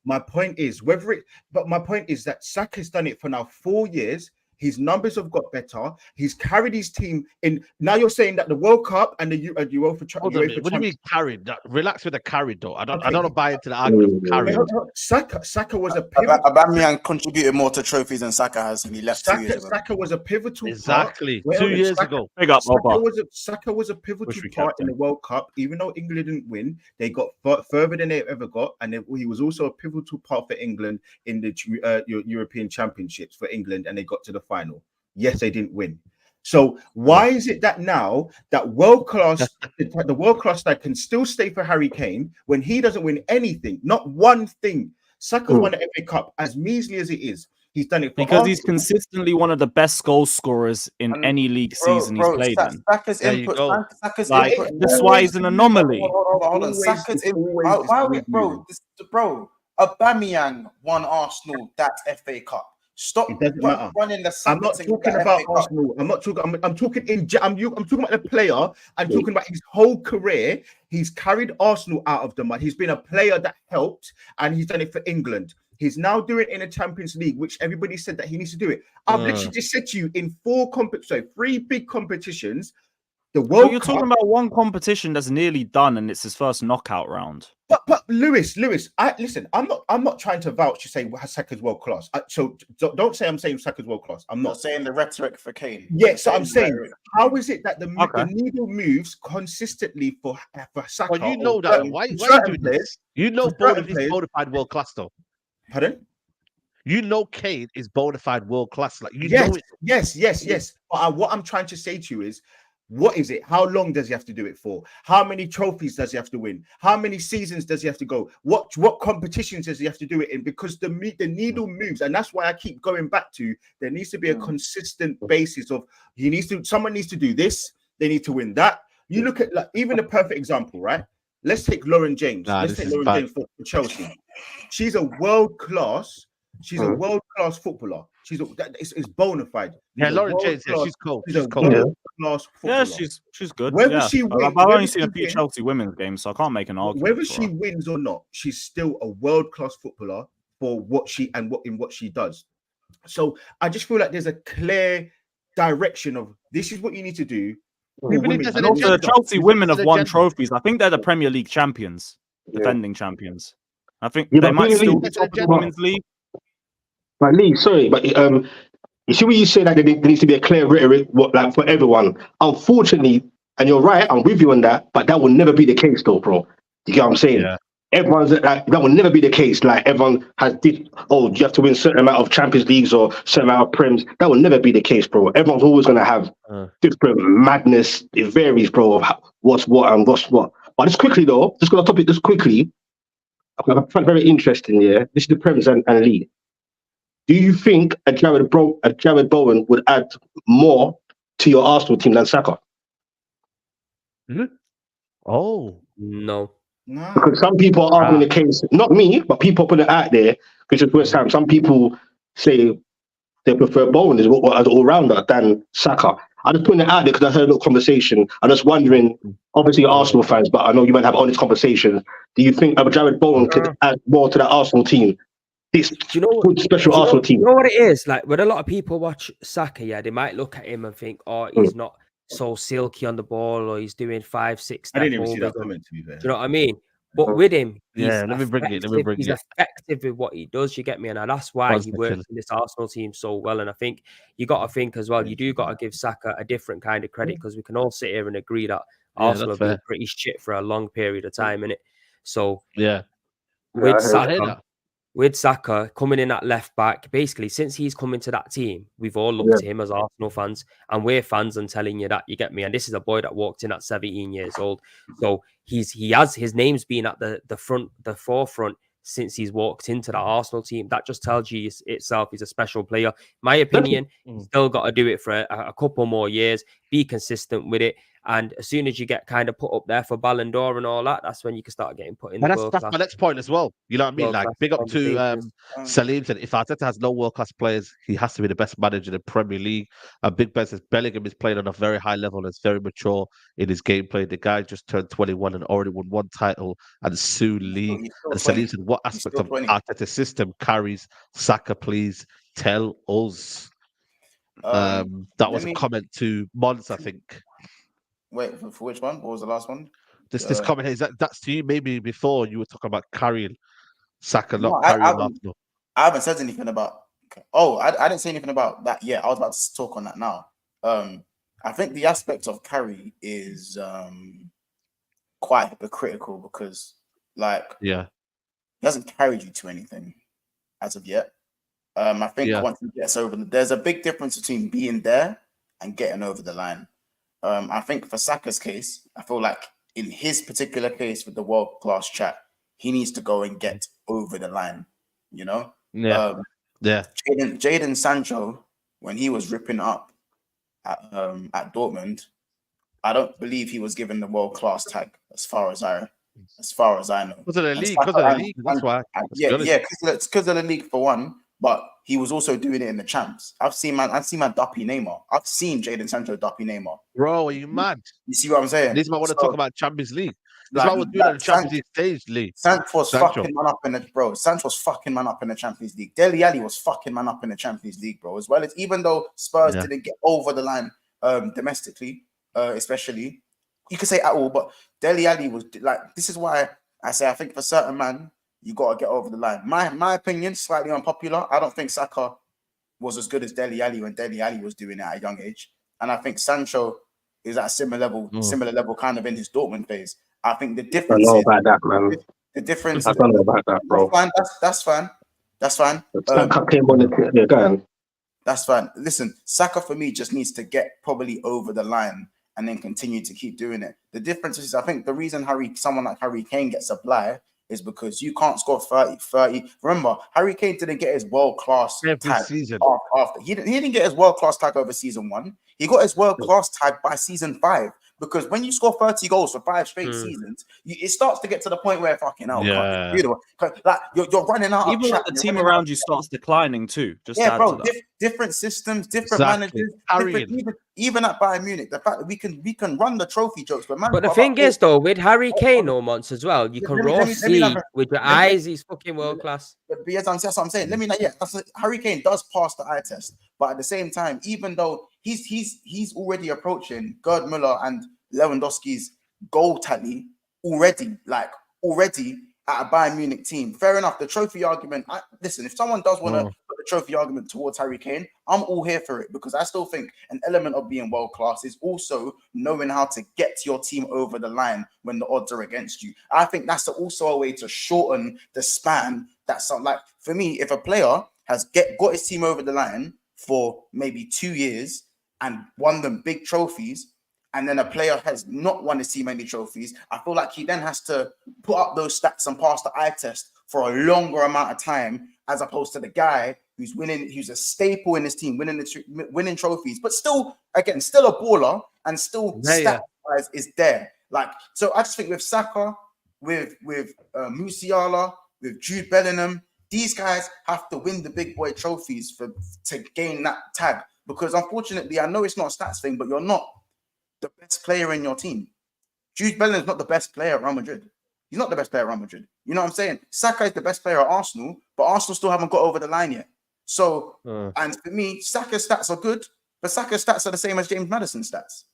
my point is that Saka's done it for now 4 years. His numbers have got better. He's carried his team in. Now you're saying that the World Cup and the UEFA Champions. What do you mean carried? Relax with the carried though. I don't buy into the argument for carried. Saka was a pivotal. Aubameyang contributed more to trophies than Saka has, and he left 2 years ago. Saka was a pivotal exactly part. 2 years ago. Saka was a pivotal part in the World Cup. Even though England didn't win, they got further than they ever got, and he was also a pivotal part for England in the European Championships for England, and they got to the final. Yes, they didn't win. So why is it that now that world class, the world class side can still stay for Harry Kane when he doesn't win anything, not one thing? Saka's won the FA Cup as measly as it is. He's done it for because he's Arsenal. consistently one of the best goal scorers in any league season he's played in. Saka's There you input. go. Saka's Like, input. that's why he's an anomaly. Hold on. Saka's input. Why are we, bro? Aubameyang won Arsenal that FA Cup. Stop It doesn't matter. running the I'm not Saka talking thing about FA Cup. Arsenal. I'm not talking. I'm talking I'm talking about the player. I'm talking about his whole career. He's carried Arsenal out of the mud. He's been a player that helped, and he's done it for England. He's now doing it in a Champions League, which everybody said that he needs to do it. I've literally just said to you in three big competitions. The World You're Cup, talking about one competition that's nearly done, and it's his first knockout round. But Lewis, listen. I'm not trying to vouch to say Saka's world class. So don't say I'm saying Saka's world class. I'm not saying the rhetoric for Kane. Yes, so I'm saying, how is it that the needle moves consistently for Saka? Well, you know that. Why are you doing this? You know, he's bona fide world class, though. Pardon? You know, Kane is bona fide world class. Like you know it. Yes. But what I'm trying to say to you is, what is it? How long does he have to do it for? How many trophies does he have to win? How many seasons does he have to go? What competitions does he have to do it in? Because the needle moves, and that's why I keep going back to there needs to be a consistent basis of someone needs to do this, they need to win that. You look at even a perfect example, right? Let's take Lauren James. Let's take Lauren James for Chelsea. She's a world class. She's a world class footballer. It's bona fide. Yeah, Lauren James. Yeah, she's cool. She's a world class footballer. Yeah, she's good. Whether she wins, I've only seen a few Chelsea women's games, so I can't make an argument. Whether she wins or not, she's still a world class footballer for what she does. So I just feel like there's a clear direction of this is what you need to do. And also, the Chelsea women have won trophies. I think they're the Premier League champions, defending champions. I think they might still be top of the Women's League. But Lee, sorry, but you see when you say that there needs to be a clear rhetoric, for everyone. Unfortunately, and you're right, I'm with you on that, but that will never be the case, though, bro. You get what I'm saying? Yeah. Everyone's that will never be the case. Like everyone has you have to win a certain amount of Champions Leagues or certain amount of Prems. That will never be the case, bro. Everyone's always gonna have different madness. It varies, bro, of what's what and what's what. But just quickly though, just gonna topic this quickly. I find it very interesting. Yeah, this is the Prems and Lee. Do you think a Jared Bowen would add more to your Arsenal team than Saka? Mm-hmm. Oh no. Because some people are arguing the case, not me, but people put it out there. Because at first time, some people say they prefer Bowen as an all-rounder than Saka. I just put it out there because I heard a little conversation. I'm just wondering, obviously you're Arsenal fans, but I know you might have honest conversations. Do you think Jared Bowen could add more to that Arsenal team? This good special Arsenal team. You know what it is? Like when a lot of people watch Saka, they might look at him and think, he's not so silky on the ball, or he's doing 5-6 step I didn't even see that overs. comment, to be fair. Do you know what I mean? But with him, he's he's effective with what he does. You get me? And that's why he works in this Arsenal team so well. And I think you got to think as well. You do got to give Saka a different kind of credit, because we can all sit here and agree that Arsenal have been pretty shit for a long period of time, innit? So with Saka coming in at left back, basically since he's come into that team, we've all looked to him as Arsenal fans, and we're fans and telling you that, you get me? And this is a boy that walked in at 17 years old, so he has his name's been at the forefront since he's walked into that Arsenal team. That just tells you itself he's a special player. My opinion, still got to do it for a couple more years, be consistent with it. And as soon as you get kind of put up there for Ballon d'Or and all that, that's when you can start getting put in the world class. That's my next point as well. You know what I mean? Like, big up to Salim said, if Arteta has no world-class players, he has to be the best manager in the Premier League. A big business. Bellingham is playing on a very high level and is very mature in his gameplay. The guy just turned 21 and already won one title and soon league. And Salim said, what aspect of Arteta's system carries Saka? Please tell us. That was a comment to Mons, I think. Wait, for which one? What was the last one? This comment here, that's to you. Maybe before you were talking about carrying Saka, not carrying Arsenal. I haven't said anything about. I didn't say anything about that yet. I was about to talk on that now. I think the aspect of carry is quite hypocritical, because he hasn't carried you to anything as of yet. I think once he gets over, there's a big difference between being there and getting over the line. I think for Saka's case, I feel like in his particular case with the world-class chat, he needs to go and get over the line, you know? Yeah. Jadon Sancho, when he was ripping up at Dortmund, I don't believe he was given the world-class tag as far as I know. Because of the league, that's why. Because of the league for one, but he was also doing it in the champs. I've seen man duppy Neymar. I've seen Jadon Sancho duppy Neymar. Bro, are you mad? You see what I'm saying? This is why I want to talk about Champions League. This is why I was doing on the Champions League stage, Lee. Sancho was fucking man up in the Champions League. Dele Alli was fucking man up in the Champions League, bro. As well as even though Spurs didn't get over the line domestically, especially, you could say at all, but Dele Alli was like, this is why I say I think for certain man, you gotta get over the line. My opinion, slightly unpopular. I don't think Saka was as good as Dele Alli when Dele Alli was doing it at a young age. And I think Sancho is at a similar level kind of in his Dortmund phase. I think the difference I don't know about that, man. The difference. I don't know about that, bro. That's fine. Saka came on the gun. That's fine. Listen, Saka for me just needs to get probably over the line and then continue to keep doing it. The difference is, I think the reason someone like Harry Kane gets a bye is because you can't score 30. Remember, Harry Kane didn't get his world-class tag season. After. He didn't get his world-class tag over season 1. He got his world-class tag by season 5. Because when you score 30 goals for 5 straight seasons, it starts to get to the point where fucking hell, like you're running out. Even like the team around you starts declining too. Different systems, different managers, even at Bayern Munich. The fact that we can run the trophy jokes, but the thing is though, with Harry Kane or Monts as well, you can see with your eyes he's fucking world class. But yes, that's what I'm saying. Harry Kane does pass the eye test, but at the same time, even though he's already approaching Gerd Müller and Lewandowski's goal tally already at a Bayern Munich team. Fair enough. The trophy argument. Listen, if someone does want to put the trophy argument towards Harry Kane, I'm all here for it because I still think an element of being world class is also knowing how to get your team over the line when the odds are against you. I think that's also a way to shorten the span. That's like for me, if a player has got his team over the line for maybe 2 years and won them big trophies, and then a player has not won his team any trophies, I feel like he then has to put up those stats and pass the eye test for a longer amount of time, as opposed to the guy who's winning, who's a staple in his team, winning trophies, but still a baller and still stat-wise is there. Like, so I just think with Saka, with Musiala, with Jude Bellingham, these guys have to win the big boy trophies to gain that tag. Because unfortunately, I know it's not a stats thing, but you're not the best player in your team. Jude Bellingham's not the best player at Real Madrid. He's not the best player at Real Madrid. You know what I'm saying? Saka is the best player at Arsenal, but Arsenal still haven't got over the line yet. So, and for me, Saka's stats are good, but Saka's stats are the same as James Maddison's stats.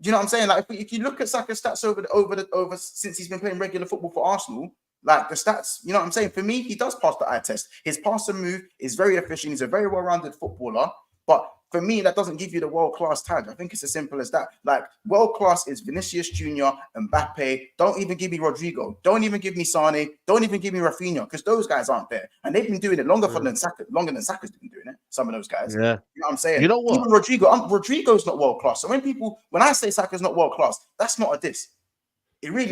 Do you know what I'm saying? Like, if you look at Saka's stats over since he's been playing regular football for Arsenal, like the stats, you know what I'm saying? For me, he does pass the eye test. His pass and move is very efficient. He's a very well-rounded footballer, but for me, that doesn't give you the world-class tag. I think it's as simple as that. Like, world-class is Vinicius Jr., Mbappe. Don't even give me Rodrigo. Don't even give me Sane. Don't even give me Rafinha, because those guys aren't there. And they've been doing it longer than Saka's been doing it, some of those guys. Yeah. You know what I'm saying? You know what? Even Rodrigo's not world-class. So when I say Saka's not world-class, that's not a diss. It really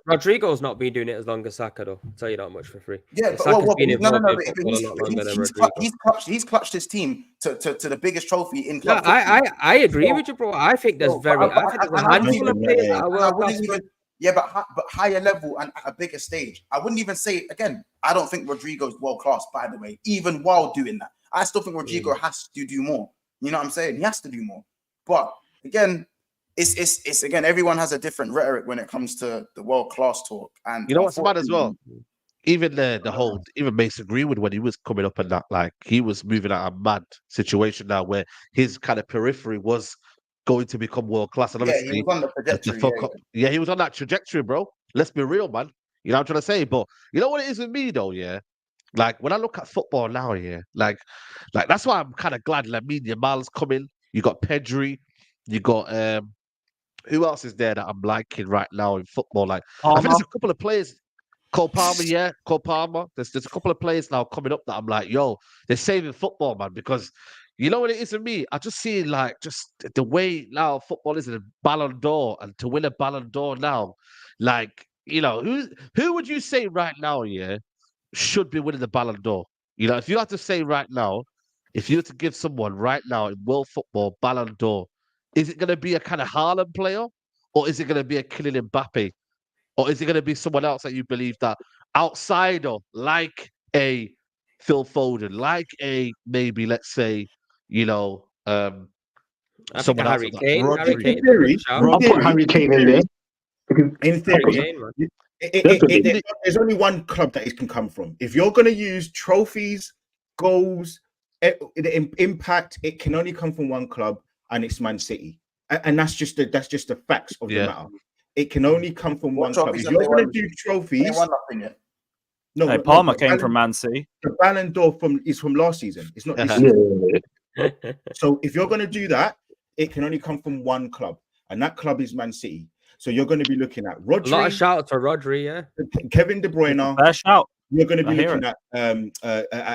Rodrigo's not been doing it as long as Saka, though. I'll tell you that much for free. Yeah, he's clutched his team to the biggest trophy in club. I agree with you, bro. I think there's a handful of players that are world-class. But higher level and at a bigger stage. I wouldn't even say, again, I don't think Rodrigo's world-class, by the way, even while doing that. I still think Rodrigo has to do more. You know what I'm saying? He has to do more. But again, it's again, everyone has a different rhetoric when it comes to the world-class talk. And you know what's bad as well? Even the whole, even Mason Greenwood, when he was coming up and that, like, he was moving at a mad situation now where his kind of periphery was going to become world-class. And obviously, he was on the trajectory. He was on that trajectory, bro. Let's be real, man. You know what I'm trying to say? But you know what it is with me, though, yeah? Like, when I look at football now, yeah, like that's why I'm kind of glad Lamine Yamal's coming. You got Pedri, you got who else is there that I'm liking right now in football? Like, I think there's a couple of players. Cole Palmer. There's a couple of players now coming up that I'm like, yo, they're saving football, man, because You know what it is for me? I just see like just the way now football is in a Ballon d'Or, and to win a Ballon d'Or now, like who would you say right now, yeah, should be winning the Ballon d'Or? If you had to say right now, if you were to give someone right now in world football Ballon d'Or, is it going to be a kind of Haaland player, or is it going to be a Kylian Mbappe, or is it going to be someone else that you believe that outsider, like a Phil Foden, like a maybe let's say, you know, um, I think someone else Harry like Kane. Harry Rodri. Kane. In theory, I'll put Harry Kane in there. In Harry theory, Kane, man. Definitely. there's only one club that it can come from. If you're going to use trophies, goals, the impact, it can only come from one club, and it's Man City. And that's just the facts of the matter. It can only come from one club. If you're going to do trophies, no, Hey, Palmer came from Man City. The Ballon d'Or is from last season. It's not this Yeah, season. yeah, So if you're going to do that, it can only come from one club, and that club is Man City. So you're going to be looking at A lot of Rodri, shout for Rodri, yeah. Kevin De Bruyne. Fair shout. You're going to be I hear looking at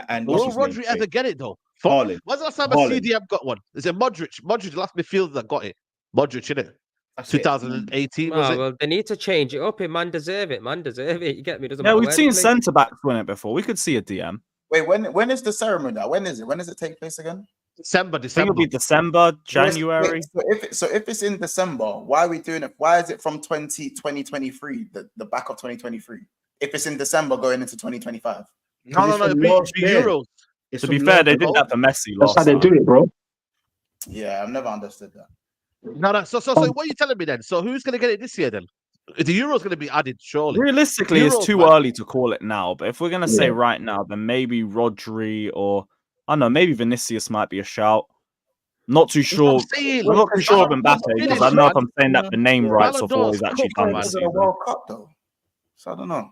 and Will what's his Rodri name? ever get it though? Haaland. When's the last time a Haaland. CDM got one? Is it Modric? Modric, the last midfielder that got it. Modric, innit? That's it. 2018 was it? Well, they need to change it up. Man deserve it. Man deserve it. You get me? Doesn't Yeah, matter we've where seen they play. centre backs win it before. We could see a DM. Wait, when is the ceremony? When is it? When does it take place again? December. I think it'll be December, January. So if it's in December, why are we doing it? Why is it from 2023, the back of 2023? If it's in December going into 2025. No, It's from the last year. Euros. It's To be from fair, last they year. did that for Messi that's last how they time. do it, bro. Yeah, I've never understood that. No. So what are you telling me then? So who's going to get it this year then? The Euros going to be added, surely. Realistically, it's Euros, too man. early to call it now. But if we're going to say Yeah. right now, then maybe Rodri or, I don't know, maybe Vinicius might be a shout. Not too sure. saying. I'm not too sure of Mbappe because I don't know if man. I'm saying that the name right Ballon so far d'Or's he's actually cooked, done man. this The season. World Cup though, so I don't know.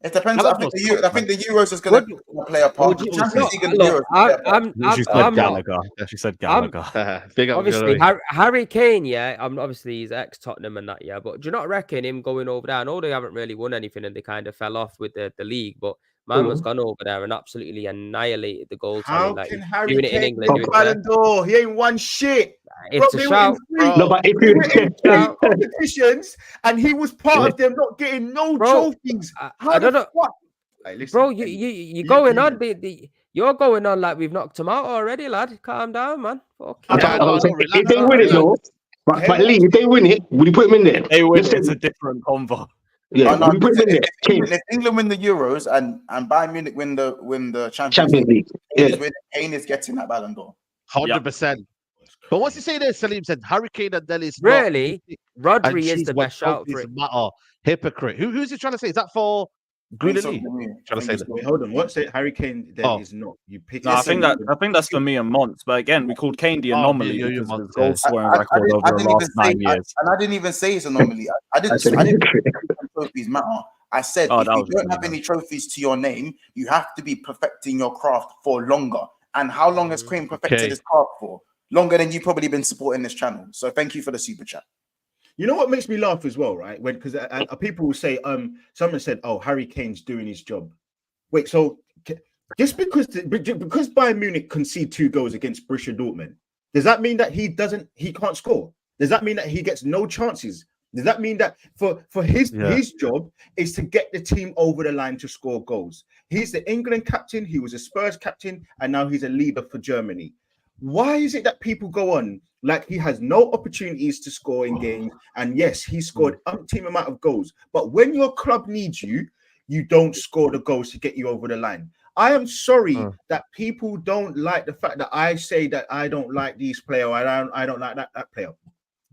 It depends. Ballon I think d'Or's I think the Euros is going to play a part. The Champions League and the Euros. She said Gallagher. She said Gallagher. Big up, Obviously, Gallagher. Harry Kane, yeah. Obviously he's ex Tottenham and that, yeah. But do you not reckon him going over there? I know they haven't really won anything and they kind of fell off with the league, but man was gone over there and absolutely annihilated the goal How tally. Like can Harry doing it in Kane England, win doing the it there. Ballon d'Or? He ain't won shit. It's Bro, a they shout. were in No, but if they you were in three competitions and he was part of them not getting no Bro, trophies. I don't know. Fuck? Hey, listen, Bro, you're going on. You're going on like we've knocked him out already, lad. Calm down, man. I Yeah, was saying, relax, if they win it though, but Lee, if they win it, would you put him in there? They win. Listen, It's a different convo. yeah, would you put him in there? If England win the Euros and Bayern Munich win the Champions League. Yeah. Kane is getting that Ballon d'Or. 100%. But what's he saying there? Salim said Harry Kane and Dele's Really? not, Rodri is the best shout for it. Matter. Hypocrite. Who's he trying to say? Is that for Green and Lee? Trying to say that. Wait, hold on. What's it? Harry Kane then is not. You pick. No, I think that's for me and Monts. But again, we called Kane the anomaly because of his goal scoring record over the last 9 years. And I didn't even say it's anomaly. I didn't say trophies matter. I said if you don't have any trophies to your name, you have to be perfecting your craft for longer. And how long has Kane perfected his craft for? Longer than you've probably been supporting this channel. So thank you for the super chat. You know what makes me laugh as well, right? Because people will say, someone said, "Oh, Harry Kane's doing his job." Wait, so just because Bayern Munich concede 2 goals against Borussia Dortmund, does that mean that he can't score? Does that mean that he gets no chances? Does that mean that for his job is to get the team over the line to score goals? He's the England captain, he was a Spurs captain, and now he's a leader for Germany. Why is it that people go on like he has no opportunities to score in games? And yes, he scored umpteen amount of goals, but when your club needs you, you don't score the goals to get you over the line. I am sorry that people don't like the fact that I say that I don't like these players. I don't like that player.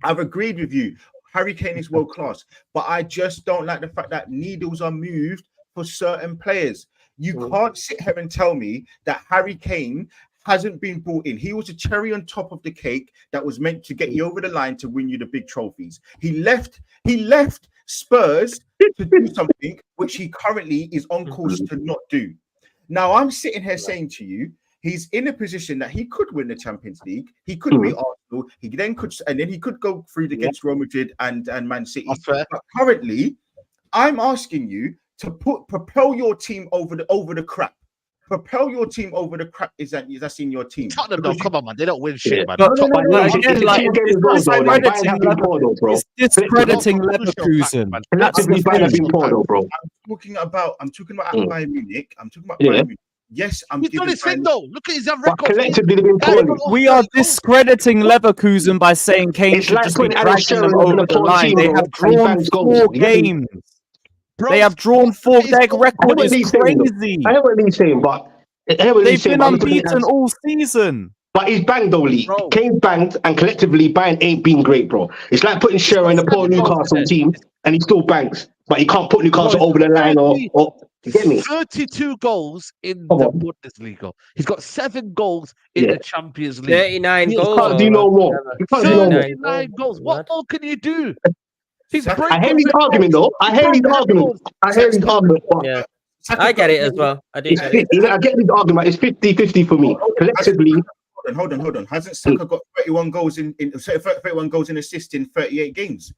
I've agreed with you. Harry Kane is world class, but I just don't like the fact that needles are moved for certain players. You can't sit here and tell me that Harry Kane hasn't been brought in. He was a cherry on top of the cake that was meant to get you over the line to win you the big trophies. He left Spurs to do something which he currently is on course to not do. Now I'm sitting here saying to you, he's in a position that he could win the Champions League. He could beat Arsenal. He then could go through against Real Madrid and Man City. But currently, I'm asking you to propel your team over the crap. propel your team over the crap that's in your team. Tottenham don't, come on, man. They don't win shit, man. But Again, like, it's discrediting Leverkusen. Collectively, Bayern have been poor, though, bro. I'm talking about Bayern Munich. I'm talking about Bayern Munich. Yes, He's done his thing, though. Look at his record. Collectively, they've been poor. We are discrediting Leverkusen by saying Kane should just be dragging them over the line. They have drawn 4 games. They have drawn 4. Their record is crazy. I hear what he's saying, but they've been unbeaten all season. But he's banged though, Lee. Kane's banged, and collectively, Bayern ain't been great, bro. It's like putting Shearer in the poor Newcastle team, and he still bangs. But he can't put Newcastle over the line or you get me? 32 goals in the Bundesliga. He's got 7 goals in the Champions League. 39 goals. You can't do no more. 39 goals. What more can you do? I hear his argument, though. I hear his argument. Yeah. I get it as well. I get his argument. It's 50-50 for me. Collectively. Hold on. Hasn't Saka got 31 goals in 31 goals and assists in 38 games?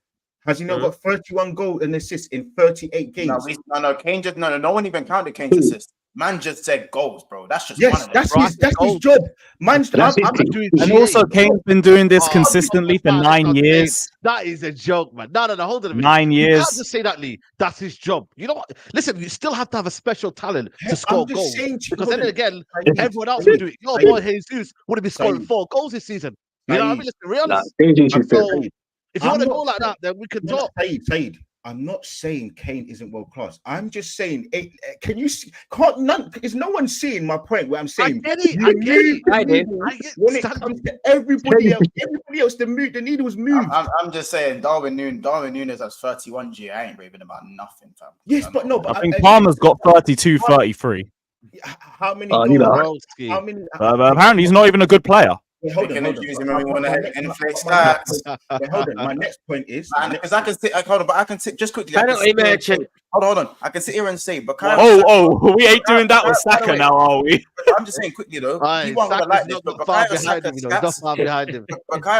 Has he not got 31 goals and assists in 38 games? No. Kane just no one even counted Kane's assists. Man just said goals, bro. That's just that's his job. And also, Kane's been doing this consistently for 9 years. That is a joke, man. No, hold on a minute. 9 years. You can't just say that, Lee. That's his job. You know what? Listen, you still have to have a special talent to score goals. Because then again, everyone else will do it. Your boy Jesus would have been scoring 4 goals this season. You know what I mean? Listen, reality. If you want to go like that, then we can talk. Said, I'm not saying Kane isn't world class. I'm just saying, can you see? Is no one seeing my point? Where I'm saying, I get it. When it comes to everybody else, the needle was moved. I'm just saying, Darwin Núñez has 31 G. I ain't raving about nothing, fam. Yes, but no. But I think Palmer's got 32, 33. How many goals? How many? Apparently, he's not even a good player. Hold on. My next point is because I can sit. Hold on, but I can sit just quickly. Hold on. I can sit here and say, Bukayo. Oh, we ain't doing that with Saka now, are we? I'm just saying quickly though. You won't like this, but Bukayo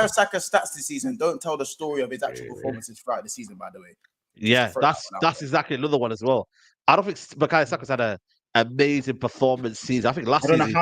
Saka's stats this season don't tell the story of his actual performances throughout the season. By the way. Yeah, that's exactly another one as well. I don't think Bukayo Saka's had a amazing performance season. I think last season I don't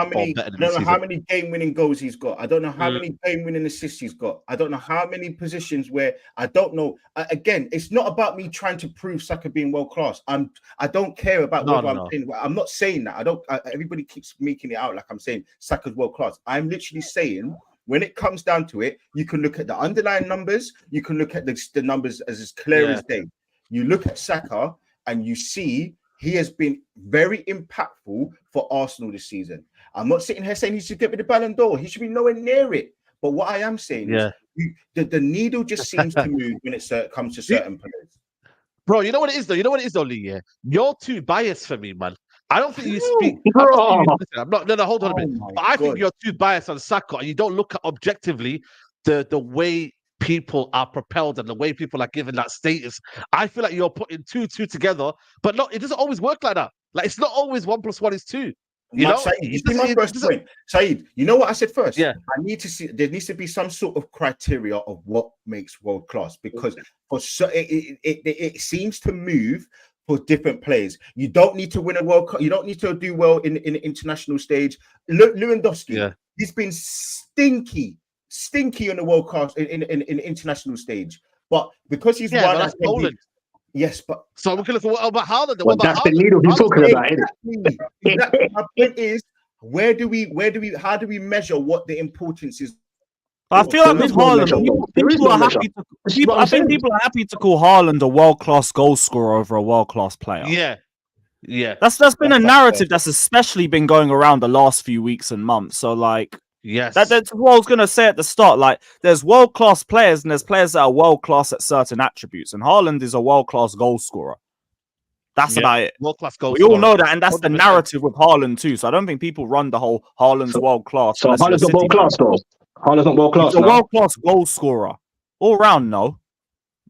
know how many game-winning goals he's got. I don't know how many game-winning assists he's got. I don't know how many positions where I don't know. Again, it's not about me trying to prove Saka being world class. I don't care about whether I'm saying. I'm not saying that. Everybody keeps making it out like I'm saying Saka's world class. I'm literally saying when it comes down to it, you can look at the underlying numbers. You can look at the numbers as clear as day. You look at Saka and you see. He has been very impactful for Arsenal this season. I'm not sitting here saying he should get me the Ballon d'Or. He should be nowhere near it. But what I am saying is the needle just seems to move when it comes to certain players. Bro, you know what it is though? Lee, yeah? You're too biased for me, man. I don't think you speak. I'm not. No, hold on a minute. I think you're too biased on Saka, and you don't look at objectively the way people are propelled and the way people are given that status. I feel like you're putting two together, but no, it doesn't always work like that. Like it's not always 1 + 1 is 2. You know, Saeed, you see my first point. Saeed, you know what I said first? Yeah. I need to see. There needs to be some sort of criteria of what makes world class because it seems to move for different players. You don't need to win a World Cup. You don't need to do well in the international stage. Lewandowski, he's been stinky on the world class in international stage, but because he's won, that's Poland. Yes, but so we're looking for what about Haaland? Well, that's the needle he's talking about. Exactly. My point is, how do we measure what the importance is? I feel like with Haaland, I think people are happy to call Haaland a world-class goal scorer over a world-class player. Yeah. That's been a narrative that's especially been going around the last few weeks and months. So like. Yes, that's what I was gonna say at the start. Like, there's world-class players and there's players that are world-class at certain attributes, and Haaland is a world-class goal scorer. That's about it. World-class goal. We all know that, and that's 100%. The narrative with Haaland too. So I don't think people run the whole Haaland's world-class. So Haaland's not world-class, though. Haaland's not world-class. He's a world-class goal scorer, all round. No,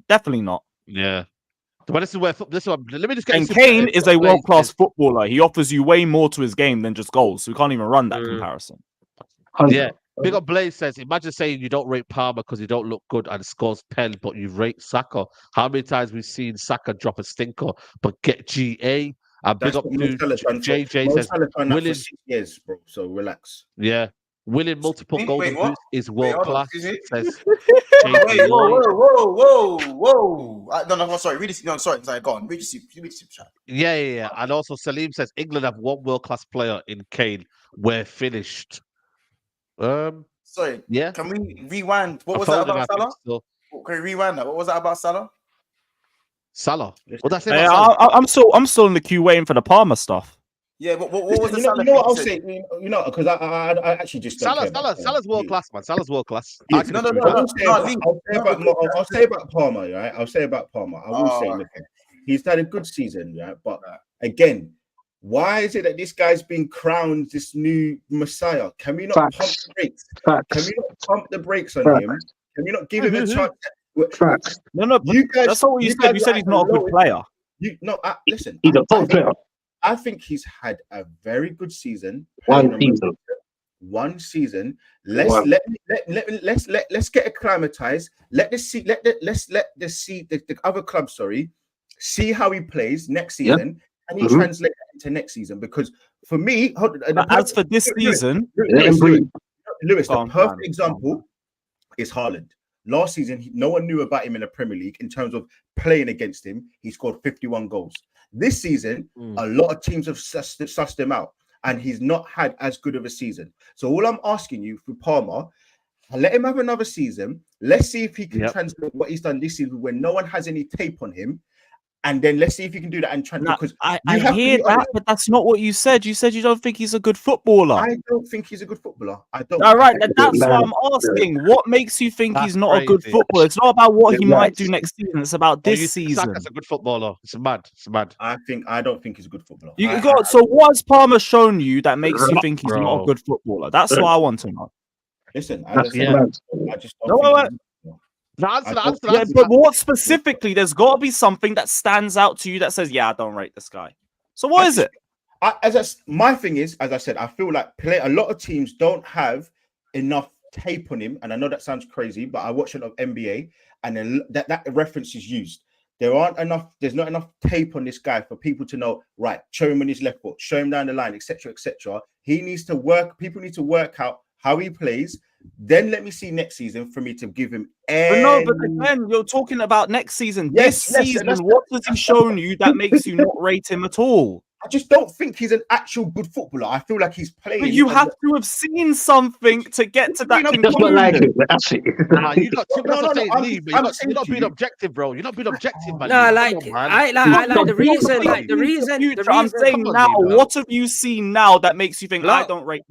definitely not. Yeah. But this is where let me just get. And Kane is a world-class footballer. He offers you way more to his game than just goals. So we can't even run that comparison. 100. Yeah, Big Up Blaze says, imagine saying you don't rate Palmer because he don't look good and scores pen, but you rate Saka. How many times we've seen Saka drop a stinker but get GA? And big That's up what Mo to Salah done for. JJ Mo says, Salah done that for winning, 6 years, bro. So relax. yeah, winning multiple Wait, golden what? boots is Wait, world hold on. class, Excuse me. says Wait, JJ Lloyd. whoa. No, sorry. Read this. No, sorry. Go on. Read the super chat. Yeah. And also Salim says England have one world class player in Kane. We're finished. Sorry. Yeah. Can we rewind? What I was that found him, about I think, Salah? still. Can we rewind that? What was that about Salah? Salah. Listen, What did I say Hey, about Salah? I'm still in the queue waiting for the Palmer stuff. Yeah, but what was the you know, Salah you know what thing I'll you said? say, because I actually just don't care about Salah's world class, man. Salah's world class. Yeah, I can No, agree with I that. will say about, I'll say about Palmer, right? I'll say about Palmer. I will say, look, he's had a good season, right? But again, why is it that this guy's been crowned this new messiah? Can we not pump the brakes? Can we not pump the brakes on him? Can we not give him a chance? No, You guys, that's not what you said. You said he's not a good player. Listen, He's a top player. I think he's had a very good season. One season. Let's get acclimatized. Let's let the other club, see how he plays next season, and he translate that into next season. Because for me, as for this season, Lewis, the perfect example is Haaland. Last season, no one knew about him in the Premier League in terms of playing against him. He scored 51 goals. This season, a lot of teams have sussed him out, and he's not had as good of a season. So all I'm asking you for Palmer, let him have another season. Let's see if he can translate what he's done this season when no one has any tape on him. And then let's see if you can do that and transfer. Because I hear that, but that's not what you said. You said you don't think he's a good footballer. I don't think he's a good footballer. I don't. All right, that's why I'm asking. What makes you think he's not a good footballer? It's not about what he might do next season. It's about this season. Saka's a good footballer. It's mad. I don't think he's a good footballer. So what has Palmer shown you that makes you think he's not a good footballer? That's what I want to know. Listen, I just don't think but what specifically? There's got to be something that stands out to you that says, "Yeah, I don't rate this guy." So what is it? My thing is, as I said, I feel like a lot of teams don't have enough tape on him, and I know that sounds crazy, but I watch a lot of NBA, and then that reference is used. There's not enough tape on this guy for people to know, right, show him on his left foot, show him down the line, etc., etc. He needs to work. People need to work out how he plays. Then let me see next season for me to give him. But again, you're talking about next season. This season, what has he shown you that makes you not rate him at all? I just don't think he's an actual good footballer. I feel like he's playing. But you have to have seen something to get to that conclusion. Just not like it. That's it. You got too much to say, but you're not being objective, bro. You're not being objective, man. No, the reason. I'm saying now, what have you seen now that makes you think I don't rate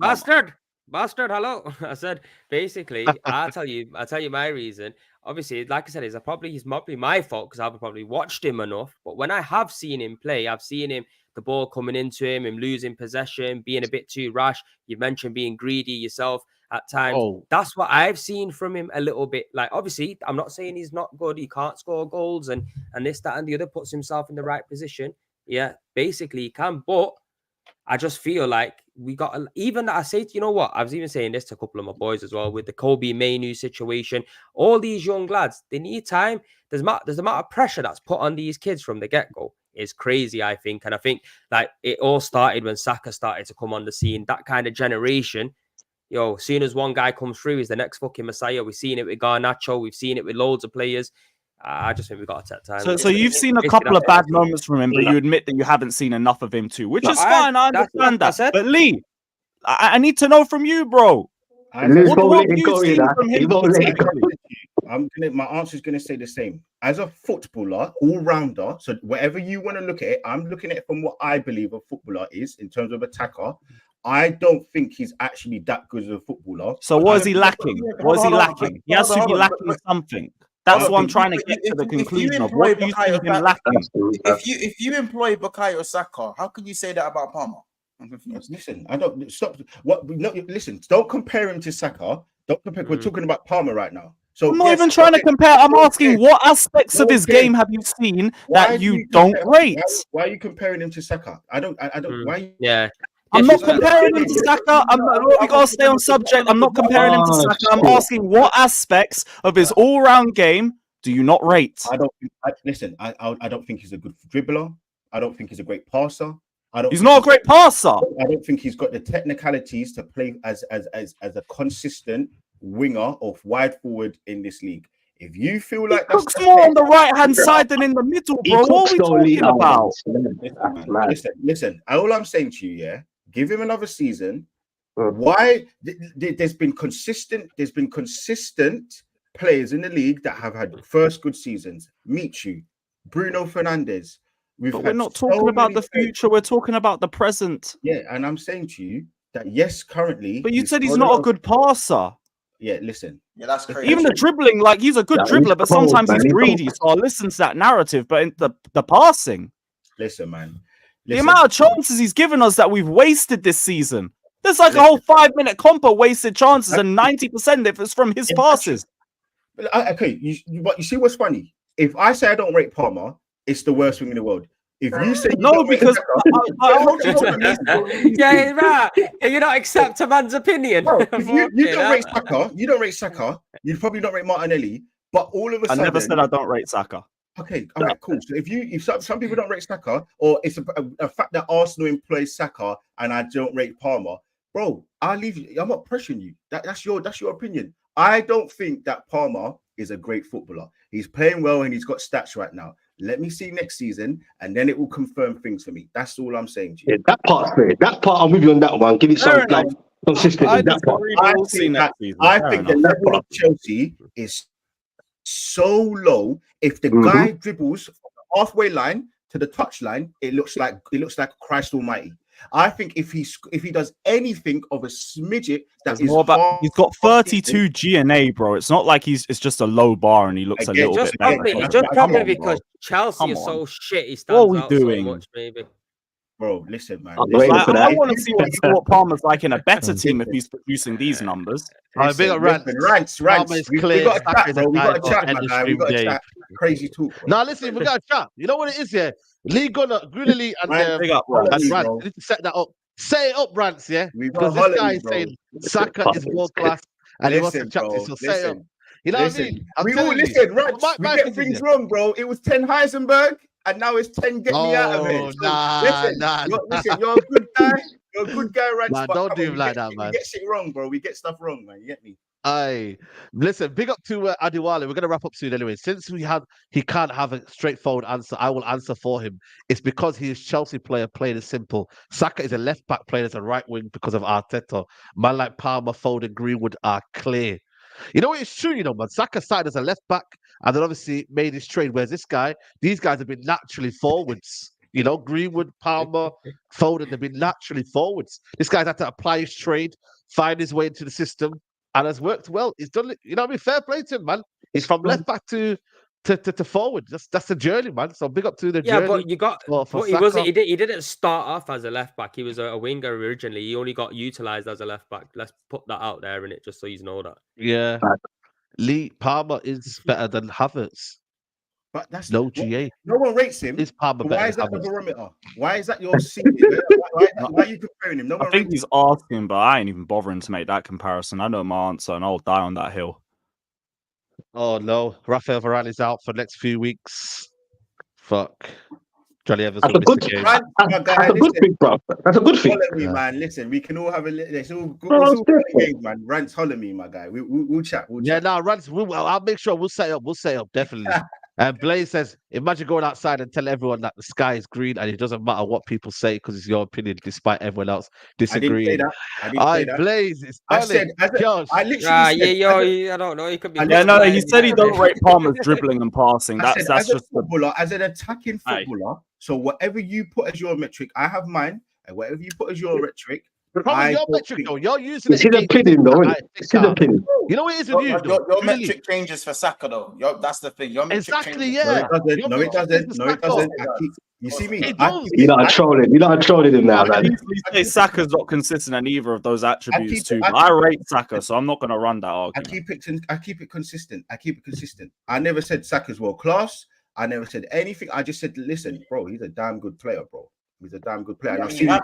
Bastard, hello. I said basically, I'll tell you my reason. Obviously, like I said, it's probably my fault because I've probably watched him enough. But when I have seen him play, I've seen him, the ball coming into him losing possession, being a bit too rash. You mentioned being greedy yourself at times. That's what I've seen from him a little bit. Like, obviously, I'm not saying he's not good. He can't score goals and this, that, and the other, puts himself in the right position. Yeah, basically he can. But I just feel like we got, even I say, you know what? I was even saying this to a couple of my boys as well with the Kobe Mainu situation. All these young lads, they need time. There's the amount of pressure that's put on these kids from the get-go is crazy, I think. And I think like it all started when Saka started to come on the scene. That kind of generation, as soon as one guy comes through, he's the next fucking messiah. We've seen it with Garnacho. We've seen it with loads of players. I just think we've got to take time. So you've seen a couple of bad moments from him, but you admit that you haven't seen enough of him too, which is fine. I understand that. But Lee, I need to know from you, bro. What have you seen from him? My answer is going to stay the same. As a footballer, all-rounder, so whatever you want to look at it, I'm looking at it from what I believe a footballer is in terms of attacker. I don't think he's actually that good as a footballer. So what is he lacking? What is he lacking? He has to be lacking something. That's what I'm trying to get to the conclusion of. What do you see him lacking? If you employ Bukayo Saka, how can you say that about Palmer? Listen, I don't stop. Listen, don't compare him to Saka. Don't compare. We're talking about Palmer right now. So I'm not even trying to compare. I'm asking what aspects of his game have you seen that you don't rate? Why are you comparing him to Saka? I don't. Why? Yeah. I'm not comparing him to Saka. We gotta stay on subject. I'm not comparing him to Saka. I'm asking what aspects of his all-round game do you not rate? I don't. Listen, I don't think he's a good dribbler. I don't think he's a great passer. He's not a great passer. I don't think he's got the technicalities to play as a consistent winger or wide forward in this league. If you feel like he cooks more on the right hand side than in the middle, bro. What are we talking about? Listen. All I'm saying to you, yeah, give him another season. Why? There's been consistent players in the league that have had first good seasons. Michu, Bruno Fernandes. But we're not talking about the future. We're talking about the present. Yeah, and I'm saying to you that yes, currently. But you said he's not a good passer. Yeah, listen. Yeah, that's crazy. Even the dribbling, like he's a good dribbler, but sometimes he's greedy. So I listen to that narrative. But in the passing, listen, man. The amount of chances he's given us that we've wasted this season. There's like a whole 5-minute compo wasted chances, and 90% if it's from his passes. Okay, but you see what's funny? If I say I don't rate Palmer, it's the worst thing in the world. If you say no, because yeah, right. You don't accept a man's opinion. Bro, if you don't rate Saka, you don't rate Saka. You probably don't rate Martinelli. But all of a sudden, I never said I don't rate Saka. Okay, all right, cool. So if some people don't rate Saka, or it's a fact that Arsenal employs Saka and I don't rate Palmer, bro, I'll leave you. I'm not pressuring you. That's your opinion. I don't think that Palmer is a great footballer. He's playing well and he's got stats right now. Let me see next season, and then it will confirm things for me. That's all I'm saying to you. Yeah, that part's fair. That part, I'm with you on that one. Give it some consistent. I think the level of Chelsea is so low. If the guy dribbles from the halfway line to the touch line, it looks like Christ Almighty. I think if he does anything of a smidget, that is more about. He's got 32 GNA, bro. It's not like it's just a low bar and he looks a little bit better. Just probably because Chelsea is so shit. He stands what are we out doing? so much, maybe. Bro, listen, man. I want to see what Palmer's like in a better team if he's producing these numbers. Rants. We got a chat, bro. We got a chat, my guy. We got a chat. Crazy talk. Now listen, we got a chat. You know what it is, yeah? Lee Gunner, Greeley, and Rants. You need to set that up. Set it up, Rants, yeah? Because this guy is saying Saka is world class and he wants to chat this. So set it up. You know what I mean? We all listen, Rants. We get things wrong, bro. It was 10 Heisenberg. And now it's 10. Get me out of here. So listen, you're a good guy. You're a good guy, Rants. Man, don't do him like that, man. We get shit wrong, bro. We get stuff wrong, man. You get me? Aye, listen. Big up to Adiwale. We're gonna wrap up soon anyway. Since he can't have a straightforward answer, I will answer for him. It's because he is Chelsea player, playing it simple. Saka is a left back, playing as a right wing because of Arteta. Man like Palmer, Foden, Greenwood are clear. You know, it's true, you know, man. Saka started as a left back and then obviously made his trade. Whereas these guys have been naturally forwards. You know, Greenwood, Palmer, Foden, they've been naturally forwards. This guy's had to apply his trade, find his way into the system, and has worked well. He's done it, you know what I mean? Fair play to him, man. He's from left back to forward. That's the journey, man. So big up to the journey. Yeah, but you got he didn't start off as a left back. He was a winger originally. He only got utilized as a left back. Let's put that out there in it, just so you know that. Yeah. Lee Palmer is better than Havertz. But that's no GA. No one rates him. Is Palmer better? Why is that the barometer? Why is that your seed? Why are you comparing him? I think he's asking, but I ain't even bothering to make that comparison. I know my answer, and I'll die on that hill. Oh no, Rafael Varane is out for the next few weeks. Fuck. Johnny Evans will miss the game. That's a good thing, bro. That's a good thing. Follow me, man. Listen, we can all have a little. It's all good games, man. Rants, follow me, my guy. We'll chat. Yeah, no, Rants. I'll make sure we'll set up. We'll set up definitely. And Blaze says, imagine going outside and telling everyone that the sky is green and it doesn't matter what people say because it's your opinion, despite everyone else disagreeing. I didn't say that. Blaze, it's I literally said, I don't know. He could be. Yeah, no, he said he don't rate Palmer's dribbling and passing. That's just a footballer, as an attacking footballer. So whatever you put as your metric, I have mine, and whatever you put as your metric. The problem is your metric, though. You're using it. It's his opinion, though. It's his opinion. You know what it is with you, though? Your metric changes for Saka, though. That's the thing. Your metric changes. Yeah. No, it doesn't. You see me? You're not trolling. You're not trolling him now, man. You say Saka's not consistent in either of those attributes too. I rate Saka, so I'm not going to run that argument. I keep it consistent. I never said Saka's world class. I never said anything. I just said, listen, bro, he's a damn good player, bro. He's a damn good player. And I've seen him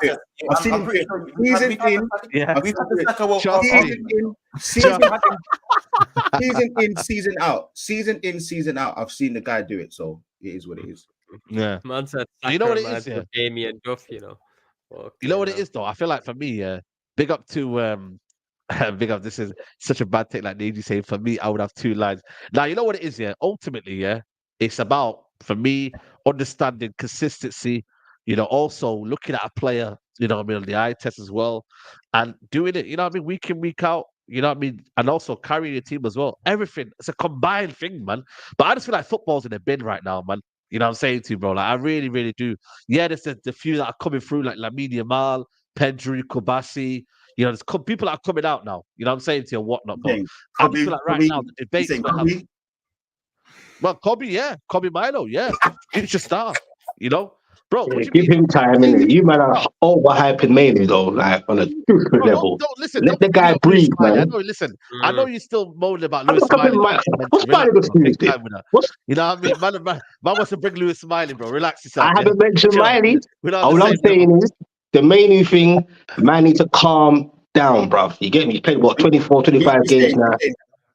season in, season out. I've seen the guy do it, so it is what it is. Yeah. Man said, You know what it reminds is, me of Damien Duff, you know. You know what it is though? I feel like for me, big up to big up. This is such a bad take, like Neji saying. For me, I would have 2 lines. Now you know what it is, ultimately, it's about, for me, understanding consistency. Also looking at a player, on the eye test as well, and doing it, week in, week out. And also carrying your team as well. Everything, it's a combined thing, man. But I just feel like football's in a bin right now, man. You know what I'm saying to you, bro? Like I really, really do. Yeah, there's the few that are coming through, like Lamine Yamal, Pedri, Kubasi. There's people that are coming out now. You know what I'm saying to you and whatnot. But I just feel like right now the debates well, Kobe Milo, future star. Bro, what do you Give mean? him time, innit? You man are overhyping Mainly though, like on a different level. Let the guy breathe, man. I know you're still moaning about I'm Lewis not Smiley. What's Smiley got to do with this? You know what I mean? Man wants to bring Lewis Smiley, bro. Relax yourself. I haven't mentioned Miley. All I'm saying is the main thing, man needs to calm down, bruv. You get me? He's played what 24, 25 games now.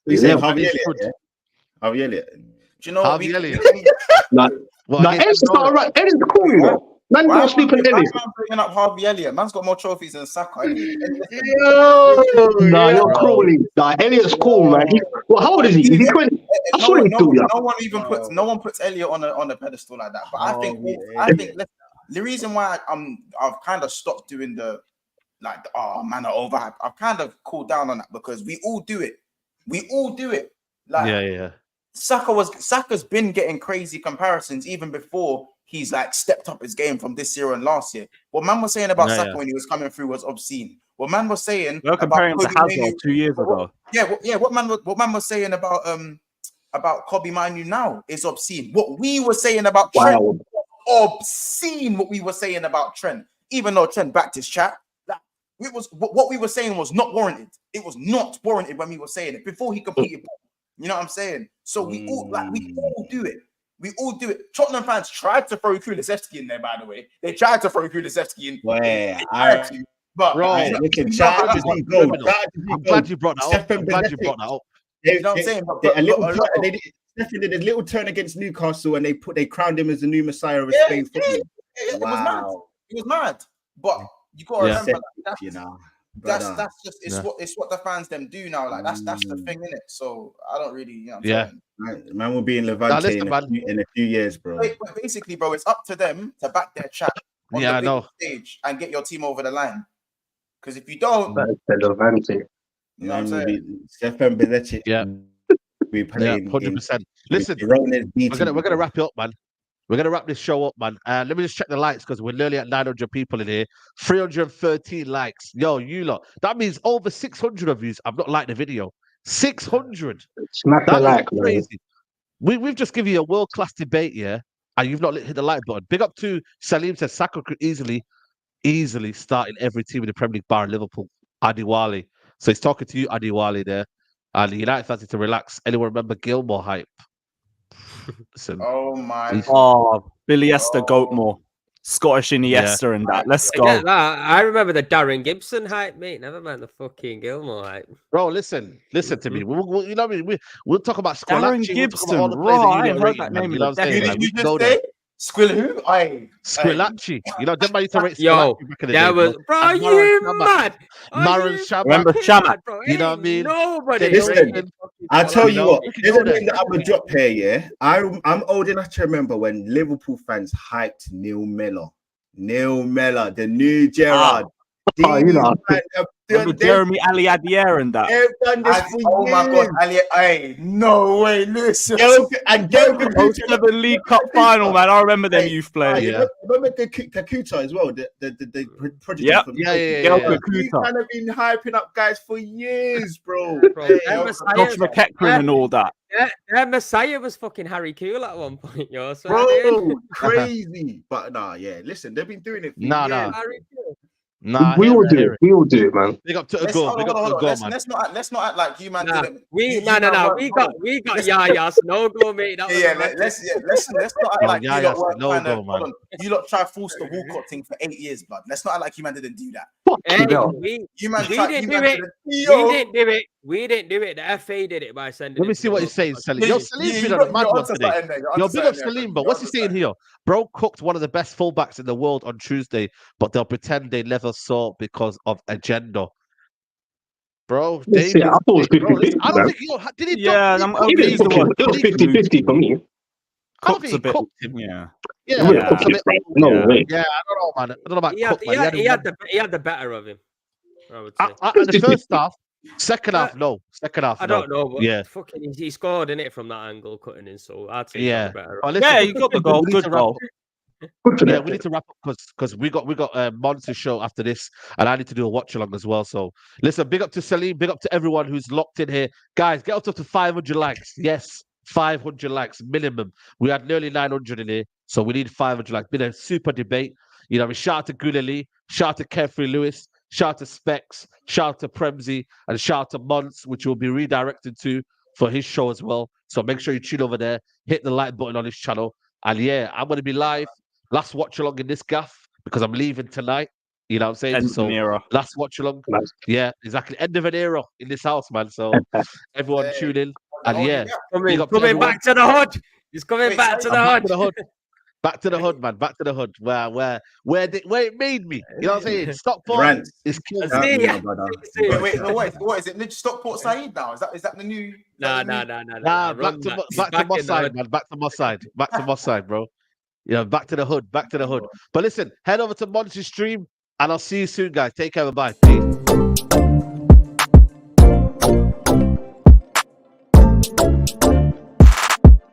You say Harvey Elliott, yeah? Harvey Elliott. Do you know Harvey Elliott? Elliott's not right. Elliott's cool, you know. Man, don't sleep on Elliott. I'm bringing up Harvey Elliott. Man's got more trophies than Saka. You're cruel. Elliott's cool, man. How old is he? Is he 20? No one puts Elliott on a pedestal like that. But I think the reason why I've kind of stopped doing the overhype. I've kind of cooled down on that because we all do it. Like, Saka's been getting crazy comparisons even before he's like stepped up his game from this year and last year. What man was saying about Saka when he was coming through was obscene. What man was saying we're comparing him to Hazard 2 years ago. What man was saying about Kobe Manu now is obscene. What we were saying about Trent, obscene. What we were saying about Trent, even though Trent backed his chat, it was what we were saying was not warranted. It was not warranted when we were saying it before he completed. You know what I'm saying? So we all do it. We all do it. Tottenham fans tried to throw Kulusevski in there, by the way. They tried to throw Kulusevski in. I'm glad you brought that up. You know what I'm saying? Stephen did a little turn against Newcastle and they crowned him as the new messiah of Spain football. It was mad. But you gotta remember that's just it's what the fans them do now. Like that's the thing, innit? So I don't really, man will be in Levante in a few years, bro. But basically, bro, it's up to them to back their chat on the big stage and get your team over the line. Because if you don't, Levante. You know what I'm saying? Stefan Bezetti. We playing 100%. Listen, we're gonna wrap it up, man. We're going to wrap this show up, man. Let me just check the likes because we're nearly at 900 people in here. 313 likes. Yo, you lot. That means over 600 of you have not liked the video. 600. Smack the like, crazy. We've just given you a world-class debate, and you've not hit the like button. Big up to Salim says Saka could easily start in every team in the Premier League bar in Liverpool. Adiwali. So he's talking to you, Adiwali, there. And the United fans need to relax. Anyone remember Gilmore hype? Listen, Billy Esther Goatmore, Scottish Iniesta and that. Let's go. I remember the Darren Gibson hype, mate. Never mind the fucking Gilmore hype. Bro, listen to me. We'll, you know what I mean? We'll talk about Darren Gibson. I heard that name. You know what I'm saying? Did you just say? Squill who? Squillaci. You know, them man used to rate Squillaci back in the day. Was, bro, you mad? Maran Shamak. Remember Shamak? Bro, you know what I mean? Nobody. Listen, I tell you what, there's a thing that I'm going to drop here, I'm old enough to remember when Liverpool fans hyped Neil Miller, the new Gerrard. Jeremy Ali Adier and that. They've done this for years. My God, Ali, no way, Lewis. And 07 League Cup final, man. I remember them youth players. Remember Kakuta as well, the project. Yeah. He's kind of been hyping up guys for years, bro. Josh McEachran and all that. Yeah, Messiah was fucking Harry Cool at one point, yo. So bro, crazy. But listen, they've been doing it for years. Harry Cool. We will do it, man. Big up to a goal. Man. Let's not act like you man didn't. We got Yayas no go, mate. Let's not act like you lot tried to force the Walcott thing for 8 years, blood. Let's not act like you man didn't do that. Fucking hell. we You man, we tried- didn't you do man it. said, We Yo, didn't do it. We didn't do it. The FA did it by sending. Let me him to see the what he's saying, World Cup. Salim. Yeah, Yo, yeah, Salim's been on a mad you're one onto today. something there, you're Yo, onto big up something there, Salim, but you're what's he onto saying something here? Bro cooked one of the best fullbacks in the world on Tuesday, but they'll pretend they never saw because of agenda. Bro, Let's see, I dangerous. thought it was Bro, 50-50, listen, I don't man. think did he Yeah, did he I'm cook okay. him? He's the one. It was Cooked 50-50 for me. I don't Cooked think a he bit. cooked him. Yeah. He Yeah, wouldn't Yeah. cook cooked a it, bit. bro. No Yeah. way. Yeah, I don't know, man. I don't know about He had, Cook, man. he had the better of him. I would say. At the first half, second half, no. Second half, I no. don't know, but Yeah, fucking, he scored in it from that angle, cutting in. So I'd say he got yeah. the better. Of Oh, him. listen, Yeah, you got the goal. we need to Good wrap goal. Good for Yeah, them. we need to wrap up because we got Monster show after this, and I need to do a watch along as well. So listen, big up to Salim, big up to everyone who's locked in here, guys. Get up to 500 likes. Yes, 500 likes minimum. We had nearly 900 in here, so we need 500 likes. Been a super debate. You know, we shout out to Gulali, shout out to Kefri Lewis, shout out to Specs, shout out to Premsy, and shout out to Mons, which will be redirected to for his show as well. So make sure you tune over there, hit the like button on his channel, and yeah, I'm gonna be live. Last watch along in this gaff because I'm leaving tonight. You know what I'm saying? End of So an era. last watch along. Nice. Yeah, exactly. End of an era in this house, man. So everyone Hey, tune in. the And only yeah, gap. big up to Coming everyone. back to the hood. He's coming Wait, back to sorry, the I'm back to hood. the hood. Back to the hood, man. Back to the hood. Where it made me. You know what I'm saying? Stockport Grant, is killed. See me, ya. my brother. See ya. Wait, no, what is it? Stockport Saeed now? Is that the new? Nah. Nah, Run back that. to my in the side, hood. man. Back to my side. Back to my side, bro. Yeah, back to the hood. Back to the hood. But listen, head over to Monty's stream, and I'll see you soon, guys. Take care. Bye. Peace.